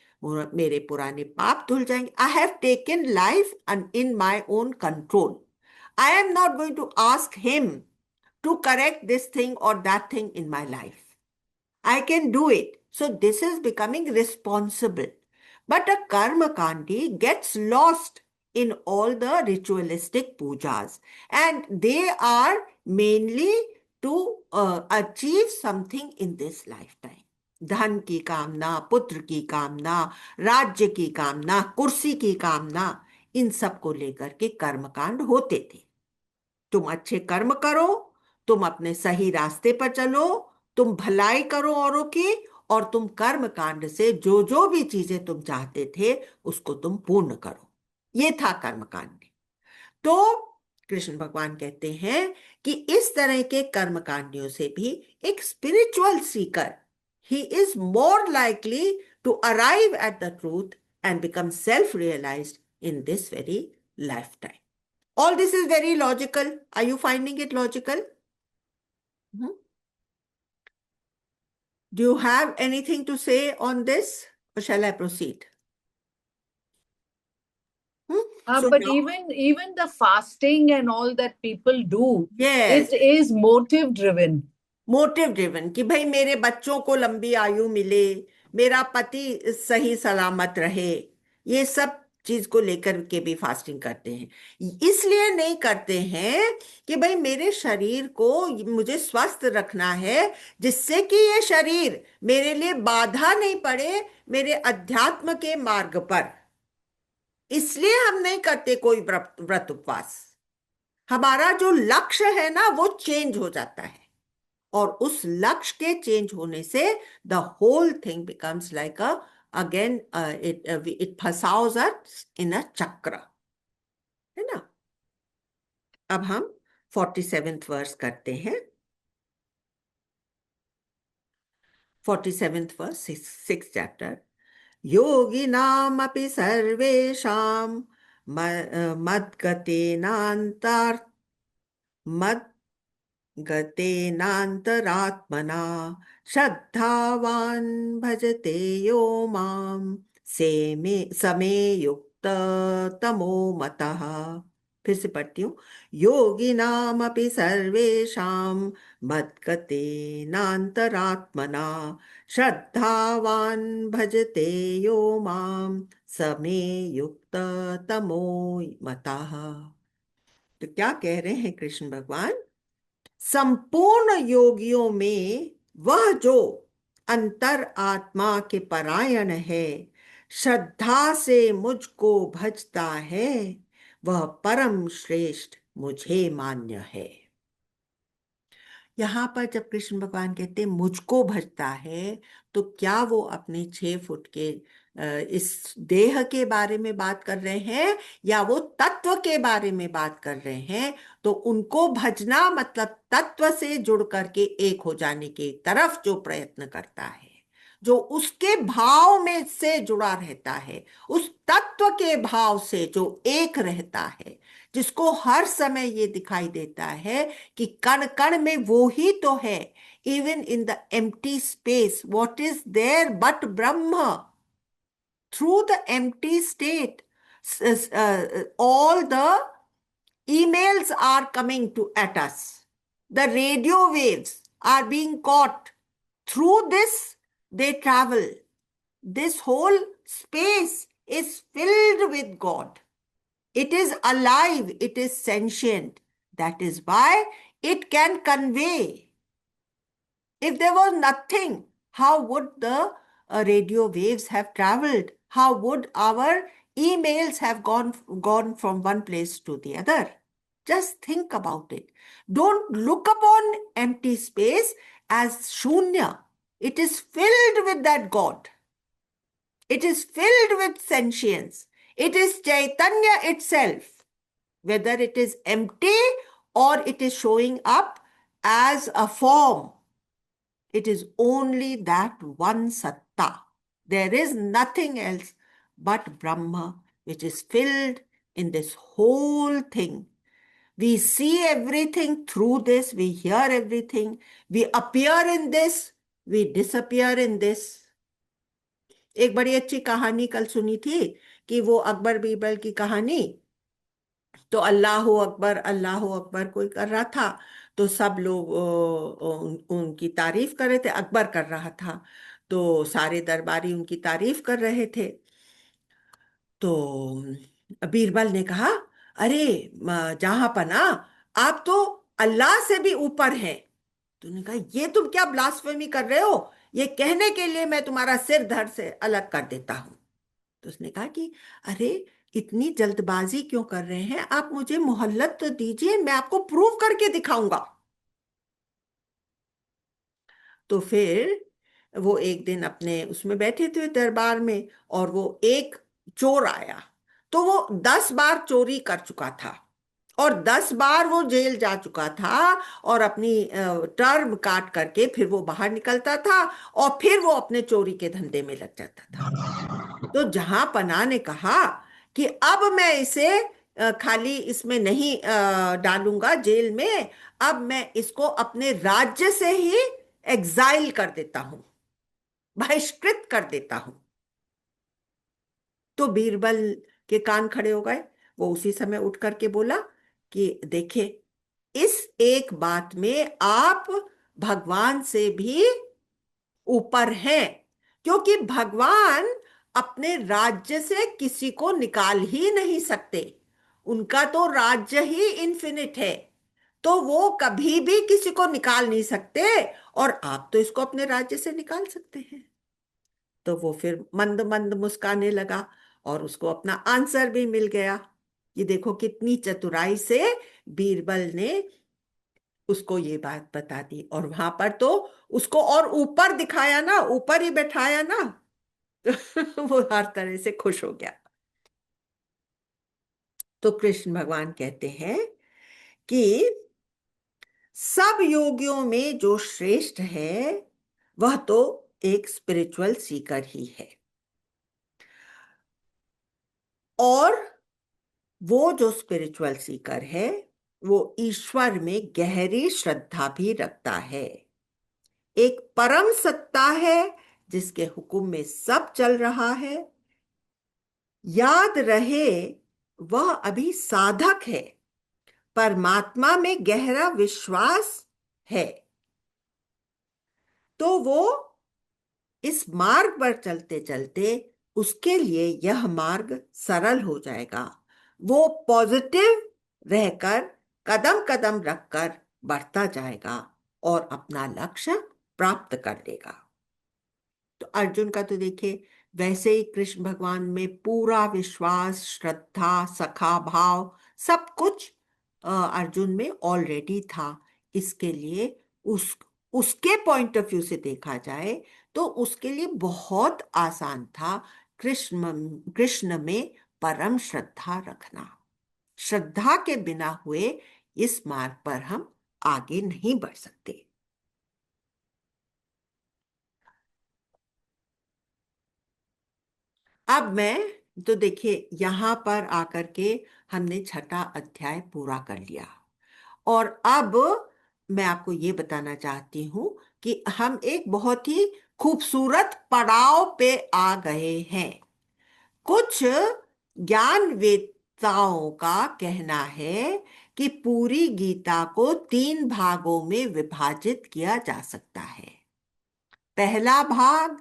मेरे पुराने पाप धुल जाएंगे। I have taken life in my own control. I am not going to ask him to correct this thing और that thing in my life. I can do it. So this is becoming responsible. But a karma kandi gets lost in all the ritualistic pujas, and they are mainly to achieve something in this lifetime. धन की कामना, पुत्र की कामना, राज्य की कामना, कुर्सी की कामना, इन सब को लेकर के कर्मकांड होते थे। तुम अच्छे कर्म करो, तुम अपने सही रास्ते पर चलो, तुम भलाई करो औरों की, और तुम कर्म कांड से जो जो भी चीजें तुम चाहते थे उसको तुम पूर्ण करो। ये था कर्म कांड। तो कृष्ण भगवान कहते हैं कि इस तरह के कर्मकांडियों से भी एक spiritual seeker, he is more likely to arrive at the truth and become self realised in this very life time. All this is very logical. Are you finding it logical? Do you have anything to say on this, or shall I proceed? So But now, even the fasting and all that people do, yes, it is motive driven. Motive driven, कि भाई मेरे बच्चों को लंबी आयु मिले, मेरा पति सही सलामत रहे, ये सब चीज को लेकर के भी फास्टिंग करते हैं। इसलिए नहीं करते हैं कि भाई मेरे शरीर को मुझे स्वस्थ रखना है, जिससे कि ये शरीर मेरे लिए बाधा नहीं पड़े मेरे अध्यात्म के मार्ग पर। इसलिए हम नहीं करते कोई व्रत उपवास। हमारा जो लक्ष्य है ना वो चेंज हो जाता है, और उस लक्ष्य के चेंज होने से the whole thing becomes like a again it फसाओस अस इन अ चक्र, है ना। अब हम 47th वर्स करते हैं। 47th verse, 6th chapter. योगिनामपि सर्वेषां मद्गतेनान्तरात्मना गतेनान्तरात्मना श्रद्धावान् भजते यो मां समे युक्त तमो मतः। फिर से पढ़ती हूँ। योगिनामपि सर्वेषां मद्गतेनान्तरात्मना श्रद्धावान् भजते यो मां समे युक्त तमो मतः। तो क्या कह रहे हैं कृष्ण भगवान? संपूर्ण योगियों में वह जो अंतर आत्मा के परायण है, श्रद्धा से मुझको भजता है, वह परम श्रेष्ठ मुझे मान्य है। यहाँ पर जब कृष्ण भगवान कहते हैं मुझको भजता है, तो क्या वो अपने 6 फुट के इस देह के बारे में बात कर रहे हैं, या वो तत्व के बारे में बात कर रहे हैं? तो उनको भजना मतलब तत्व से जुड़ करके एक हो जाने की तरफ जो प्रयत्न करता है, जो उसके भाव में से जुड़ा रहता है, उस तत्व के भाव से जो एक रहता है, जिसको हर समय ये दिखाई देता है कि कण कण में वो ही तो है। Even in the empty space what is there but ब्रह्म। Through the empty state all the emails are coming to at us, the radio waves are being caught, through this they travel. This whole space is filled with God. It is alive, it is sentient. That is why it can convey. If there was nothing, how would the radio waves have traveled? How would our emails have gone from one place to the other? Just think about it. Don't look upon empty space as shunya. It is filled with that God. It is filled with sentience. It is Chaitanya itself. Whether it is empty or it is showing up as a form, it is only that one Satta. There is nothing else but Brahma, which is filled in this whole thing. We see everything through this, we hear everything, we appear in this, we disappear in this. एक बड़ी अच्छी कहानी कल सुनी थी कि वो अकबर बीरबल की कहानी। तो अल्लाह अकबर कोई कर रहा था, तो सब लोग उनकी तारीफ कर रहे थे। अकबर कर रहा था तो सारे दरबारी उनकी तारीफ कर रहे थे। तो बीरबल ने कहा, अरे जहां पना, आप तो अल्लाह से भी ऊपर हैं। तो उन्होंने कहा, ये तुम क्या ब्लास्फेमी कर रहे हो? ये कहने के लिए मैं तुम्हारा सिर धड़ से अलग कर देता हूं। तो उसने कहा कि अरे, इतनी जल्दबाजी क्यों कर रहे हैं आप? मुझे मोहल्लत तो दीजिए, मैं आपको प्रूव करके दिखाऊंगा। तो फिर वो एक दिन अपने उसमें बैठे थे दरबार में, और वो एक चोर आया। तो वो 10 बार चोरी कर चुका था, और 10 बार वो जेल जा चुका था, और अपनी टर्म काट करके फिर वो बाहर निकलता था, और फिर वो अपने चोरी के धंधे में लग जाता था। तो जहां पनाह ने कहा कि अब मैं इसे खाली इसमें नहीं डालूंगा जेल में, अब मैं इसको अपने राज्य से ही एग्जाइल कर देता हूं, बहिष्कृत कर देता हूं। तो बीरबल के कान खड़े हो गए। वो उसी समय उठ करके बोला कि देखिए, इस एक बात में आप भगवान से भी ऊपर हैं, क्योंकि भगवान अपने राज्य से किसी को निकाल ही नहीं सकते। उनका तो राज्य ही इन्फिनिट है, तो वो कभी भी किसी को निकाल नहीं सकते, और आप तो इसको अपने राज्य से निकाल सकते हैं। तो वो फिर मंद मंद मुस्काने लगा, और उसको अपना आंसर भी मिल गया। ये देखो कितनी चतुराई से बीरबल ने उसको ये बात बता दी, और वहां पर तो उसको और ऊपर दिखाया ना, ऊपर ही बैठाया ना। वो हर तरह से खुश हो गया। तो कृष्ण भगवान कहते हैं कि सब योगियों में जो श्रेष्ठ है वह तो एक स्पिरिचुअल सीकर ही है, और वो जो स्पिरिचुअल सीकर है वो ईश्वर में गहरी श्रद्धा भी रखता है। एक परम सत्ता है जिसके हुक्म में सब चल रहा है। याद रहे, वह अभी साधक है, परमात्मा में गहरा विश्वास है। तो वो इस मार्ग पर चलते चलते उसके लिए यह मार्ग सरल हो जाएगा। वो पॉजिटिव रहकर कदम कदम रखकर बढ़ता जाएगा, और अपना लक्ष्य प्राप्त कर लेगा। तो अर्जुन का तो देखिए, वैसे ही कृष्ण भगवान में पूरा विश्वास, श्रद्धा, सखा भाव, सब कुछ अर्जुन में ऑलरेडी था। इसके लिए उसके पॉइंट ऑफ व्यू से देखा जाए तो उसके लिए बहुत आसान था कृष्ण कृष्ण में परम श्रद्धा रखना। श्रद्धा के बिना हुए इस मार्ग पर हम आगे नहीं बढ़ सकते। अब मैं तो देखिए, यहां पर आकर के हमने छठा अध्याय पूरा कर लिया, और अब मैं आपको ये बताना चाहती हूं कि हम एक बहुत ही खूबसूरत पड़ाव पे आ गए हैं। कुछ ज्ञान वेत्ताओं का कहना है कि पूरी गीता को 3 भागों में विभाजित किया जा सकता है। पहला भाग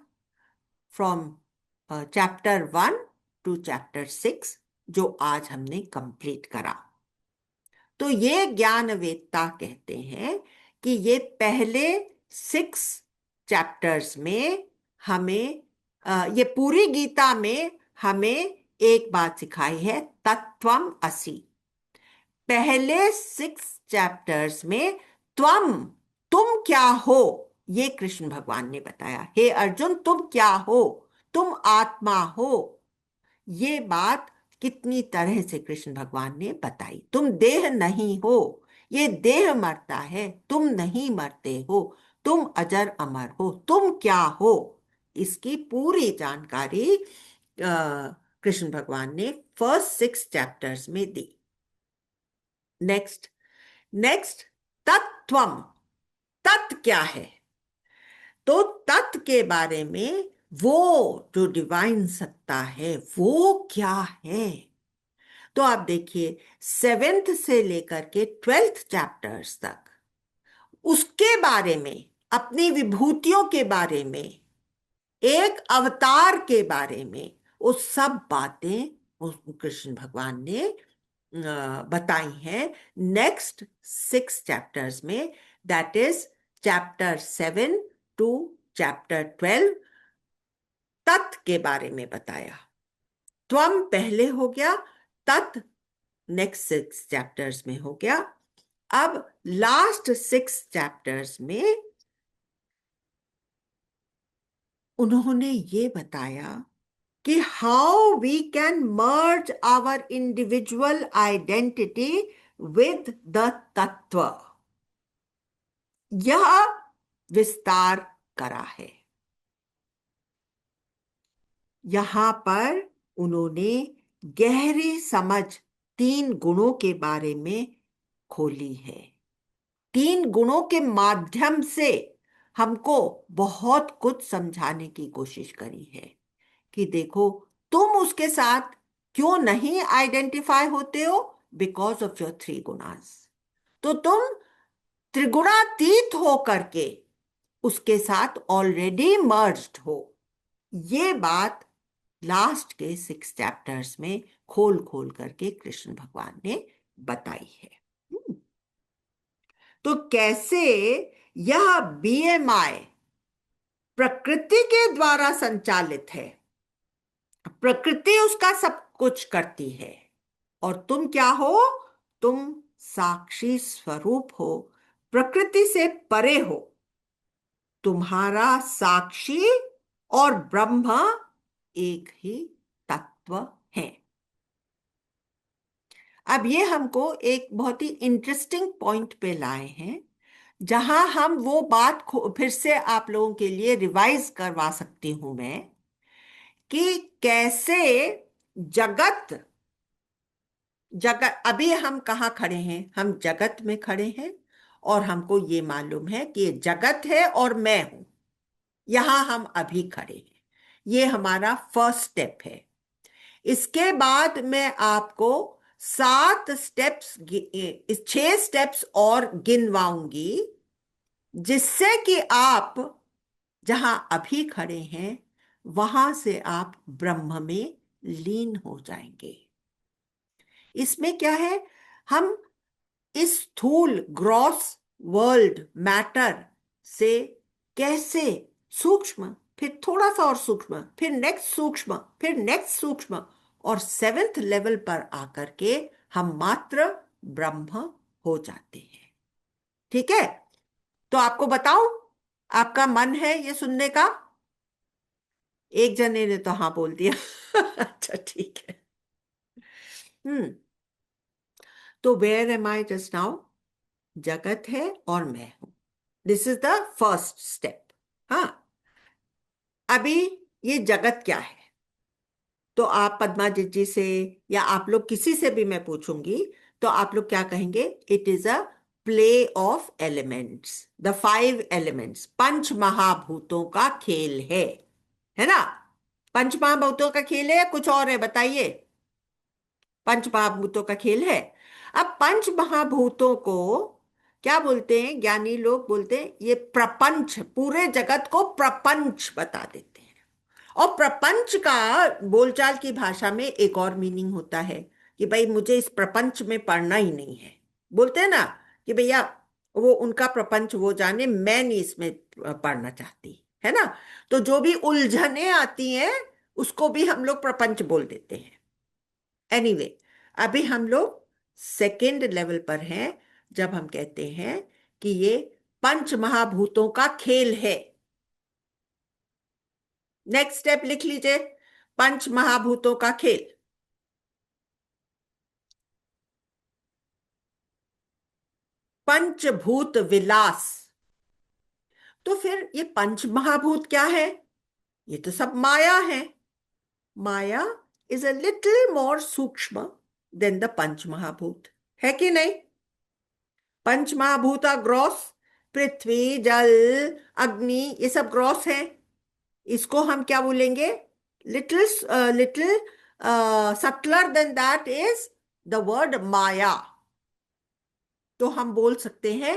फ्रॉम चैप्टर 1 टू चैप्टर 6, जो आज हमने कंप्लीट करा। तो ये ज्ञानवेत्ता कहते हैं कि ये पहले 6 चैप्टर्स में हमें ये पूरी गीता में हमें एक बात सिखाई है, तत्वम असि। पहले 6 चैप्टर्स में त्वम, तुम क्या हो, ये कृष्ण भगवान ने बताया। हे अर्जुन, तुम क्या हो? तुम आत्मा हो। ये बात कितनी तरह से कृष्ण भगवान ने बताई। तुम देह नहीं हो, ये देह मरता है, तुम नहीं मरते हो, तुम अजर अमर हो, तुम क्या हो, इसकी पूरी जानकारी कृष्ण भगवान ने फर्स्ट 6 चैप्टर्स में दी। नेक्स्ट नेक्स्ट तत्वम, तत् क्या है? तो तत् के बारे में, वो जो डिवाइन सत्ता है वो क्या है? तो आप देखिए, 7th से लेकर के 12th चैप्टर्स तक उसके बारे में, अपनी विभूतियों के बारे में, एक अवतार के बारे में, वो सब बातें कृष्ण भगवान ने बताई हैं नेक्स्ट 6 चैप्टर्स में। That is chapter 7 to chapter 12, तत् के बारे में बताया। त्वम पहले हो गया, तत् नेक्स्ट 6 चैप्टर्स में हो गया। अब लास्ट 6 चैप्टर्स में उन्होंने ये बताया कि how we can merge our individual identity with the तत्व। यह विस्तार करा है। यहां पर उन्होंने गहरी समझ 3 गुणों के बारे में खोली है। 3 गुणों के माध्यम से हमको बहुत कुछ समझाने की कोशिश करी है कि देखो, तुम उसके साथ क्यों नहीं आइडेंटिफाई होते हो, बिकॉज ऑफ योर 3 गुणास। तो तुम त्रिगुणातीत हो करके उसके साथ ऑलरेडी मर्ज्ड हो। ये बात लास्ट के 6 चैप्टर्स में खोल खोल करके कृष्ण भगवान ने बताई है। तो कैसे यह बीएमआई प्रकृति के द्वारा संचालित है, प्रकृति उसका सब कुछ करती है, और तुम क्या हो, तुम साक्षी स्वरूप हो, प्रकृति से परे हो। तुम्हारा साक्षी और ब्रह्म एक ही तत्व है। अब ये हमको एक बहुत ही इंटरेस्टिंग पॉइंट पे लाए हैं, जहां हम वो बात फिर से आप लोगों के लिए रिवाइज करवा सकती हूं मैं, कि कैसे जगत जगत अभी हम कहाँ खड़े हैं, हम जगत में खड़े हैं, और हमको ये मालूम है कि ये जगत है और मैं हूं। यहां हम अभी खड़े हैं। ये हमारा फर्स्ट स्टेप है। इसके बाद मैं आपको 7 स्टेप्स, 6 स्टेप्स और गिनवाऊंगी, जिससे कि आप जहां अभी खड़े हैं वहां से आप ब्रह्म में लीन हो जाएंगे। इसमें क्या है, हम इस स्थूल ग्रॉस वर्ल्ड मैटर से कैसे सूक्ष्म, फिर थोड़ा सा और सूक्ष्म, फिर नेक्स्ट सूक्ष्म, फिर नेक्स्ट सूक्ष्म, और 7th लेवल पर आकर के हम मात्र ब्रह्म हो जाते हैं। ठीक है? तो आपको बताऊं, आपका मन है ये सुनने का? एक जने ने तो हाँ बोल दिया। अच्छा, ठीक है। हम्म। तो where am I just now? जगत है और मैं हूं। This is the first step. हाँ, अभी ये जगत क्या है? तो आप पद्माजीत जी से या आप लोग किसी से भी मैं पूछूंगी, तो आप लोग क्या कहेंगे? It is a play of elements, the 5 elements, पंच महाभूतों का खेल है ना? पंच महाभूतों का खेल है या कुछ और है, बताइए। पंच महाभूतों का खेल है। अब पंच महाभूतों को क्या बोलते हैं? ज्ञानी लोग बोलते हैं ये प्रपंच, पूरे जगत को प्रपंच बता देते हैं। और प्रपंच का बोलचाल की भाषा में एक और मीनिंग होता है कि भाई मुझे इस प्रपंच में पढ़ना ही नहीं है। बोलते हैं ना कि भैया वो उनका प्रपंच वो जाने, मैं नहीं इसमें पढ़ना चाहती, है ना? तो जो भी उलझने आती हैं उसको भी हम लोग प्रपंच बोल देते हैं। एनीवे, अभी हम लोग सेकेंड लेवल पर हैं, जब हम कहते हैं कि ये पंच महाभूतों का खेल है। नेक्स्ट स्टेप लिख लीजिए, पंच महाभूतों का खेल। पंचभूत विलास। तो फिर ये पंच महाभूत क्या है? ये तो सब माया है। माया इज अ लिटिल मोर सूक्ष्म देन द पंच महाभूत, है कि नहीं? पंच महाभूत ग्रॉस, पृथ्वी, जल, अग्नि, ये सब ग्रॉस है। इसको हम क्या बोलेंगे? Little little subtler than that is the word maya. तो हम बोल सकते हैं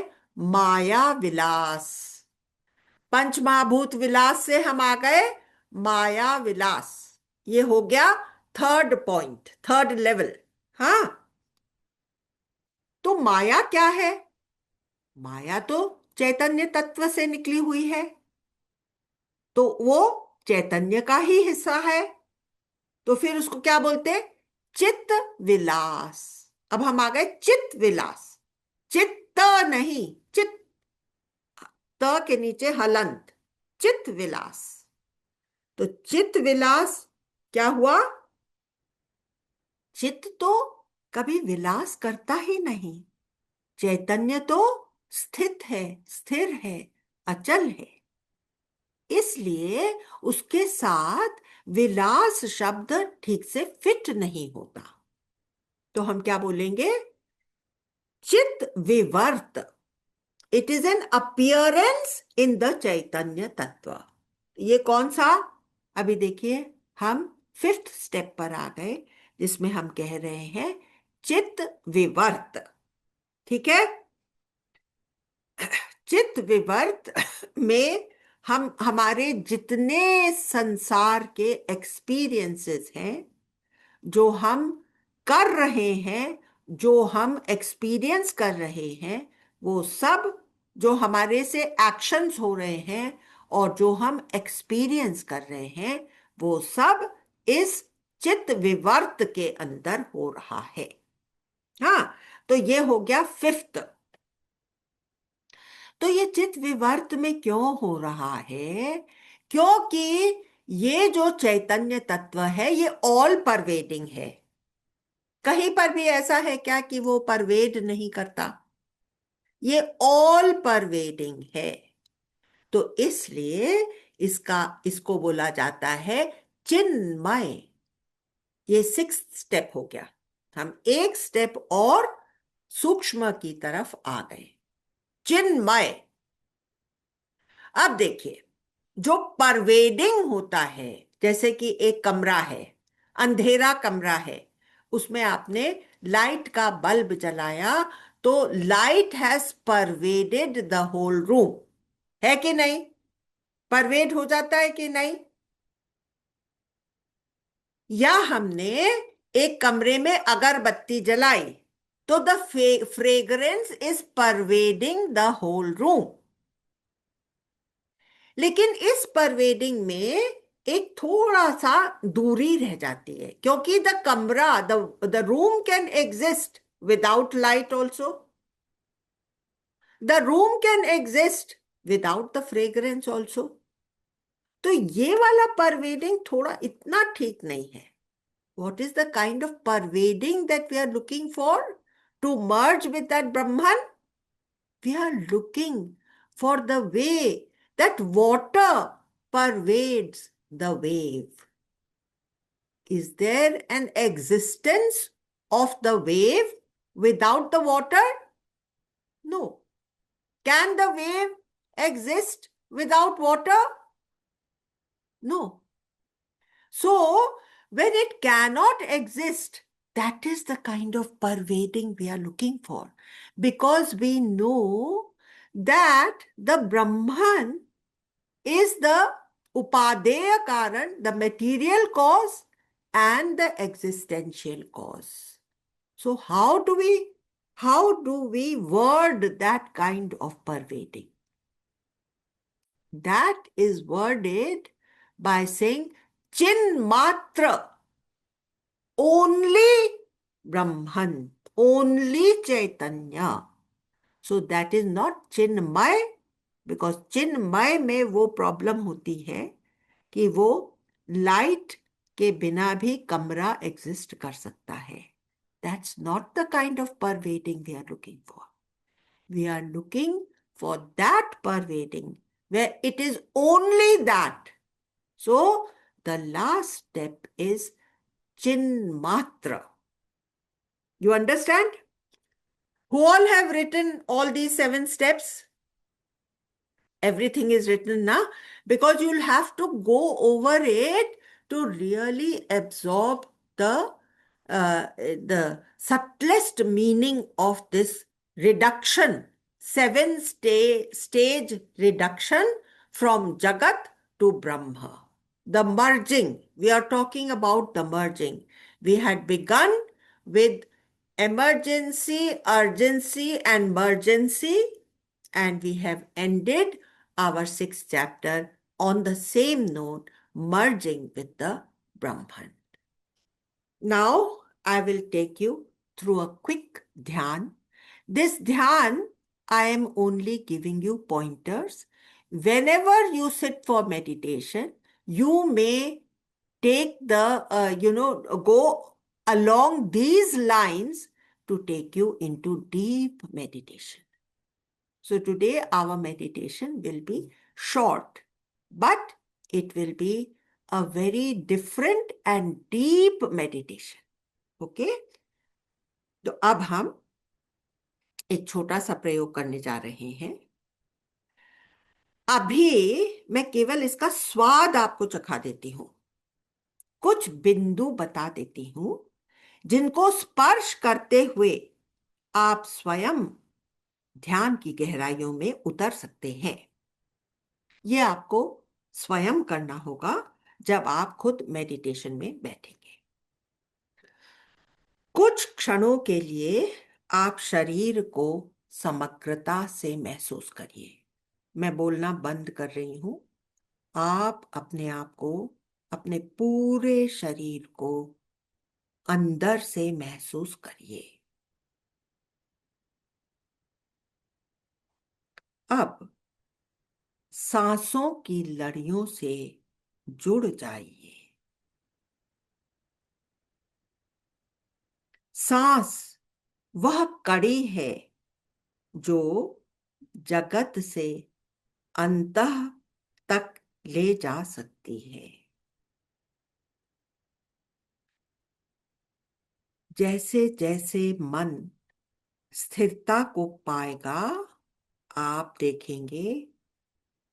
माया विलास। पंच महाभूत विलास से हम आ गए माया विलास। ये हो गया थर्ड पॉइंट, थर्ड लेवल। हाँ, तो माया क्या है? माया तो चैतन्य तत्व से निकली हुई है, तो वो चैतन्य का ही हिस्सा है। तो फिर उसको क्या बोलते? चित्त विलास। अब हम आ गए चित्त विलास। चित्त नहीं, चित्त, त के नीचे हलंत, चित्त विलास। तो चित्त विलास क्या हुआ? चित्त तो कभी विलास करता ही नहीं। चैतन्य तो स्थित है, स्थिर है, अचल है। इसलिए उसके साथ विलास शब्द ठीक से फिट नहीं होता। तो हम क्या बोलेंगे? चित्त विवर्त। It is an appearance in the chaitanya tattva. ये कौन सा? अभी देखिए, हम फिफ्थ स्टेप पर आ गए, जिसमें हम कह रहे हैं चित्त विवर्त। ठीक है? चित्त विवर्त में हम हमारे जितने संसार के एक्सपीरियंसेस हैं, जो हम कर रहे हैं, जो हम एक्सपीरियंस कर रहे हैं, वो सब, जो हमारे से एक्शंस हो रहे हैं और जो हम एक्सपीरियंस कर रहे हैं, वो सब इस चित्त विवर्त के अंदर हो रहा है। हाँ, तो ये हो गया फिफ्थ। तो ये चित्त विवर्त में क्यों हो रहा है? क्योंकि ये जो चैतन्य तत्व है, ये ऑल परवेडिंग है। कहीं पर भी ऐसा है क्या कि वो परवेड नहीं करता? ये ऑल परवेडिंग है। तो इसलिए इसको बोला जाता है चिन्मय। ये सिक्स्थ स्टेप हो गया। हम एक स्टेप और सूक्ष्म की तरफ आ गए, चिन्मय। अब देखिए, जो परवेडिंग होता है, जैसे कि एक कमरा है, अंधेरा कमरा है, उसमें आपने लाइट का बल्ब जलाया, तो light has pervaded the whole room, है कि नहीं? परवेड हो जाता है कि नहीं? या हमने एक कमरे में अगरबत्ती जलाई, तो the fragrance is pervading the whole room. लेकिन इस परवेडिंग में एक थोड़ा सा दूरी रह जाती है, क्योंकि द कमरा, the room can exist without light also. The room can exist without the fragrance also. तो ये वाला परवेडिंग थोड़ा इतना ठीक नहीं है। What is the kind of pervading that we are looking for to merge with that Brahman? We are looking for the way that water pervades the wave. Is there an existence of the wave without the water? No. Can the wave exist without water? No. So, when it cannot exist, that is the kind of pervading we are looking for. Because we know that the Brahman is the Upadeya Karan, the material cause and the existential cause. So how do we word that kind of pervading? That is worded by saying Chinmatra, only Brahman, only Chaitanya. So that is not Chinmay, because Chinmay में वो problem होती है कि वो light के बिना भी कमरा एग्जिस्ट कर सकता है. That's not the kind of pervading we are looking for. We are looking for that pervading where it is only that. So the last step is Chinmatra. You understand? Who all have written all these 7 steps? Everything is written now, because you'll have to go over it to really absorb the subtlest meaning of this reduction, 7 stage reduction from Jagat to Brahma. The merging, we are talking about the merging. We had begun with emergency, urgency, and mergency, and we have ended our 6th chapter on the same note, merging with the Brahman. Now I will take you through a quick dhyan. This dhyan, I am only giving you pointers. Whenever you sit for meditation, you may take go along these lines to take you into deep meditation. So today our meditation will be short, but it will be a very different and deep meditation. Okay, तो अब हम एक छोटा सा प्रयोग करने जा रहे हैं. अभी मैं केवल इसका स्वाद आपको चखा देती हूं. कुछ बिंदु बता देती हूं जिनको स्पर्श करते हुए आप स्वयं ध्यान की गहराइयों में उतर सकते हैं. यह आपको स्वयं करना होगा जब आप खुद मेडिटेशन में बैठेंगे. कुछ क्षणों के लिए आप शरीर को समग्रता से महसूस करिए. मैं बोलना बंद कर रही हूं. आप अपने आप को, अपने पूरे शरीर को अंदर से महसूस करिए. अब सांसों की लड़ियों से जुड़ जाइए. सांस वह कड़ी है जो जगत से अंतः तक ले जा सकती है. जैसे जैसे मन स्थिरता को पाएगा, आप देखेंगे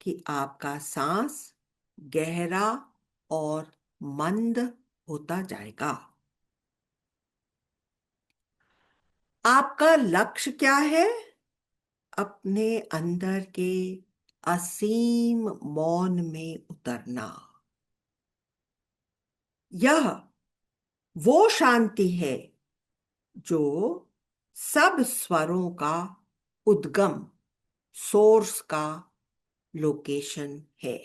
कि आपका सांस गहरा और मंद होता जाएगा. आपका लक्ष्य क्या है? अपने अंदर के असीम मौन में उतरना. यह वो शांति है जो सब स्वरों का उद्गम, सोर्स का लोकेशन है.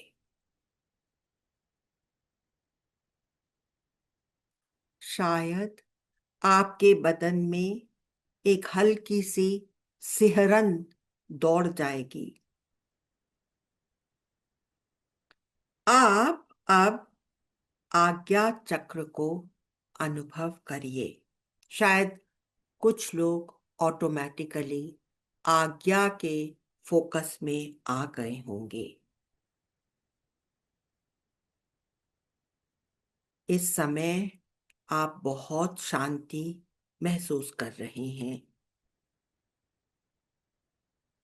शायद आपके बदन में एक हल्की सी सिहरन दौड़ जाएगी. आप अब आज्ञा चक्र को अनुभव करिए. शायद कुछ लोग ऑटोमेटिकली आज्ञा के फोकस में आ गए होंगे. इस समय आप बहुत शांति महसूस कर रहे हैं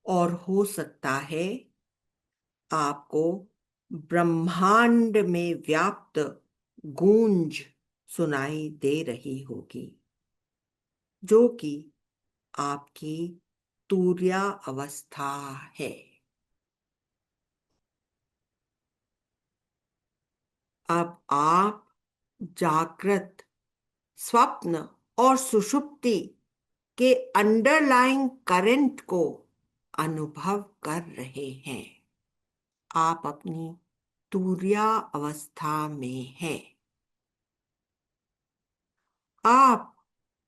और हो सकता है आपको ब्रह्मांड में व्याप्त गूंज सुनाई दे रही होगी, जो कि आपकी तुर्या अवस्था है. अब आप जागृत, स्वप्न और सुषुप्ति के अंडरलाइंग करंट को अनुभव कर रहे हैं. आप अपनी तुर्या अवस्था में हैं. आप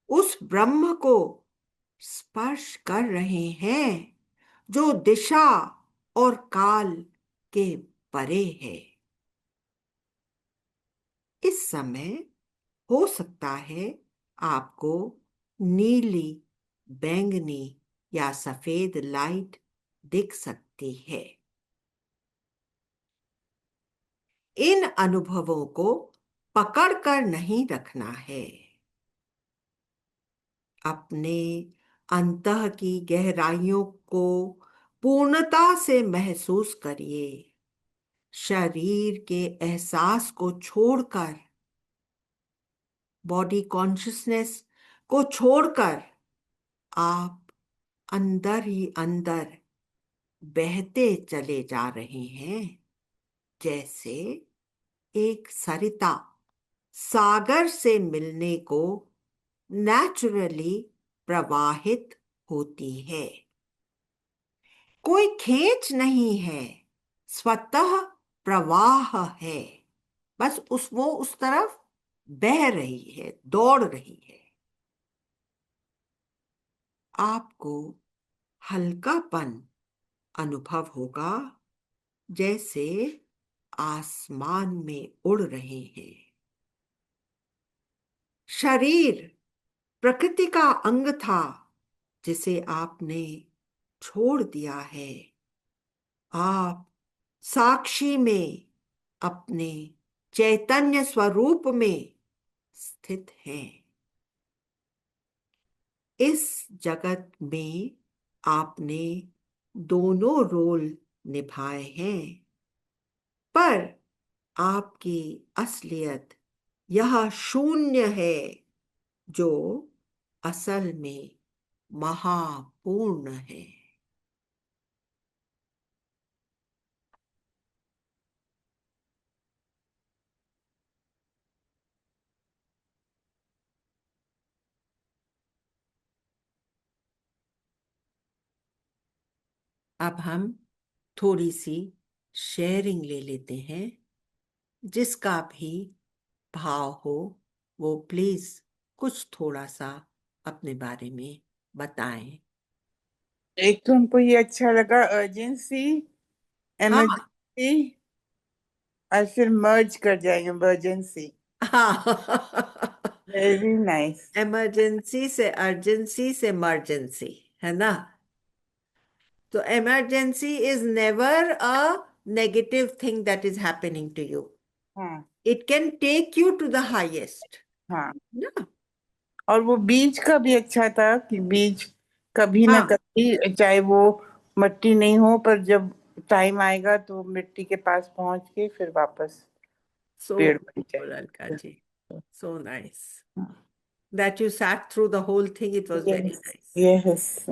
उस ब्रह्म को स्पर्श कर रहे हैं जो दिशा और काल के परे है. इस समय हो सकता है आपको नीली, बैंगनी या सफेद लाइट दिख सकती है. इन अनुभवों को पकड़कर नहीं रखना है. अपने अंतः की गहराइयों को पूर्णता से महसूस करिए. शरीर के एहसास को छोड़कर, बॉडी कॉन्शियसनेस को छोड़कर आप अंदर ही अंदर बहते चले जा रहे हैं. जैसे एक सरिता सागर से मिलने को नेचुरली प्रवाहित होती है. कोई खींच नहीं है, स्वतः प्रवाह है. बस उस तरफ बह रही है, दौड़ रही है। आपको हल्कापन अनुभव होगा, जैसे आसमान में उड़ रहे हैं। शरीर प्रकृति का अंग था जिसे आपने छोड़ दिया है। आप साक्षी में, अपने चैतन्य स्वरूप में स्थित हैं। इस जगत में आपने दोनों रोल निभाए हैं, पर आपकी असलियत यह शून्य है, जो असल में महापूर्ण है। अब हम थोड़ी सी शेयरिंग ले लेते हैं। जिसका भी भाव हो वो प्लीज कुछ थोड़ा सा अपने बारे में बताएं। एक तो हमको ये अच्छा लगा, अर्जेंसी, हाँ इमरजेंसी, और फिर मर्ज कर जाएंगे, इमरजेंसी। हाँ वेरी नाइस। इमरजेंसी से अर्जेंसी से मर्जेंसी, है ना? तो emergency is never a negative thing that is happening to you. हाँ It can take you to the highest. हाँ। ना? और वो बीज का भी अच्छा था कि बीज कभी ना हाँ, कभी, चाहे वो मट्टी नहीं हो, पर जब टाइम आएगा तो मिट्टी के पास पहुंच के फिर वापस so पेड़ बन beautiful, जाएगा। Alka ji. So nice. That you sat through the whole thing. It was very Yes, nice. yes.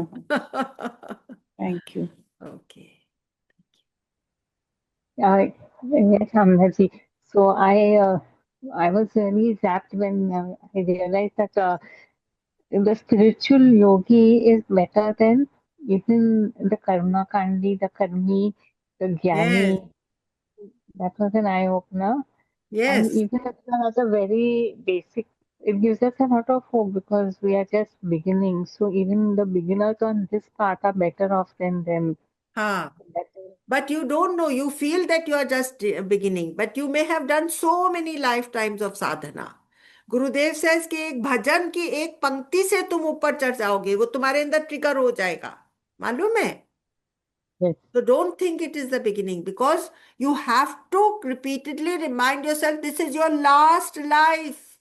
Thank you. Okay. Yes, Amnaji. So I was really zapped when I realized that the spiritual yogi is better than even the karma kandi, the karmi, the Yes. jnani. That was an eye opener. And Yes. even if it has a very basic, it gives us a lot of hope because we are just beginning. So even the beginners on this path are better off than them. हाँ. But you don't know. You feel that you are just beginning, but you may have done so many lifetimes of sadhana. Gurudev says कि एक भजन की एक पंक्ति से तुम ऊपर चढ़ जाओगे, वो तुम्हारे अंदर ट्रिगर हो जाएगा, मालूम है? Yes. So don't think it is the beginning, because you have to repeatedly remind yourself this is your last life.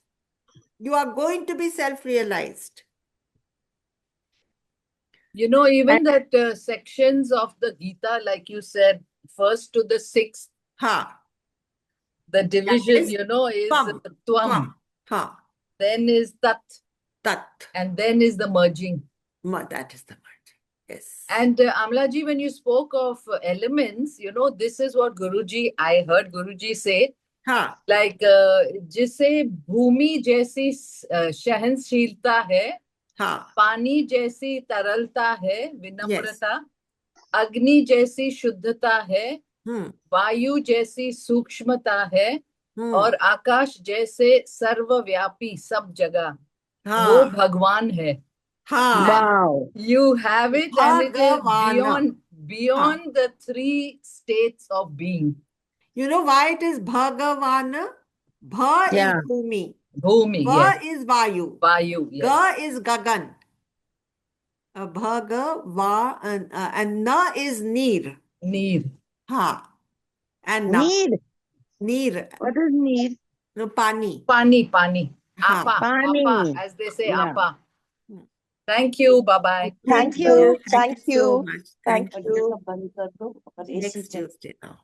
You are going to be self-realized. You know, even that sections of the Gita, like you said, first to the sixth, Ha. the division, is you know, is Tvam. Tvam. Ha. Then is Tat. Tat. And then is the merging. That is the merge. Yes. And Amlaji, when you spoke of elements, you know, this is what Guruji, I heard Guruji say, Ha. like जिसे भूमि जैसी सहनशीलता है, Ha. पानी जैसी तरलता है, विनम्रता, अग्नि जैसी शुद्धता है, वायु जैसी सूक्ष्मता है, और आकाश जैसे सर्वव्यापी सब जगह, वो भगवान है. Wow. You have it, and it is Bhagavana. beyond the three states of being. You know why it is Bhagavana? Bha Yeah. is Bhumi. Bhumi, Va yes. is Vayu. Vayu, yes. Ga is Gagan. Bhaga, Va, and Na is Neer. Neer. Ha. And Na. Need. Neer. What is need? No, Pani. Pani, pani. Ha. Apa, Pani. apa, as they say, Yeah. apa. Thank you. Bye-bye. Thank you. Thank you so much. Thank Thank you. you. Next Tuesday now.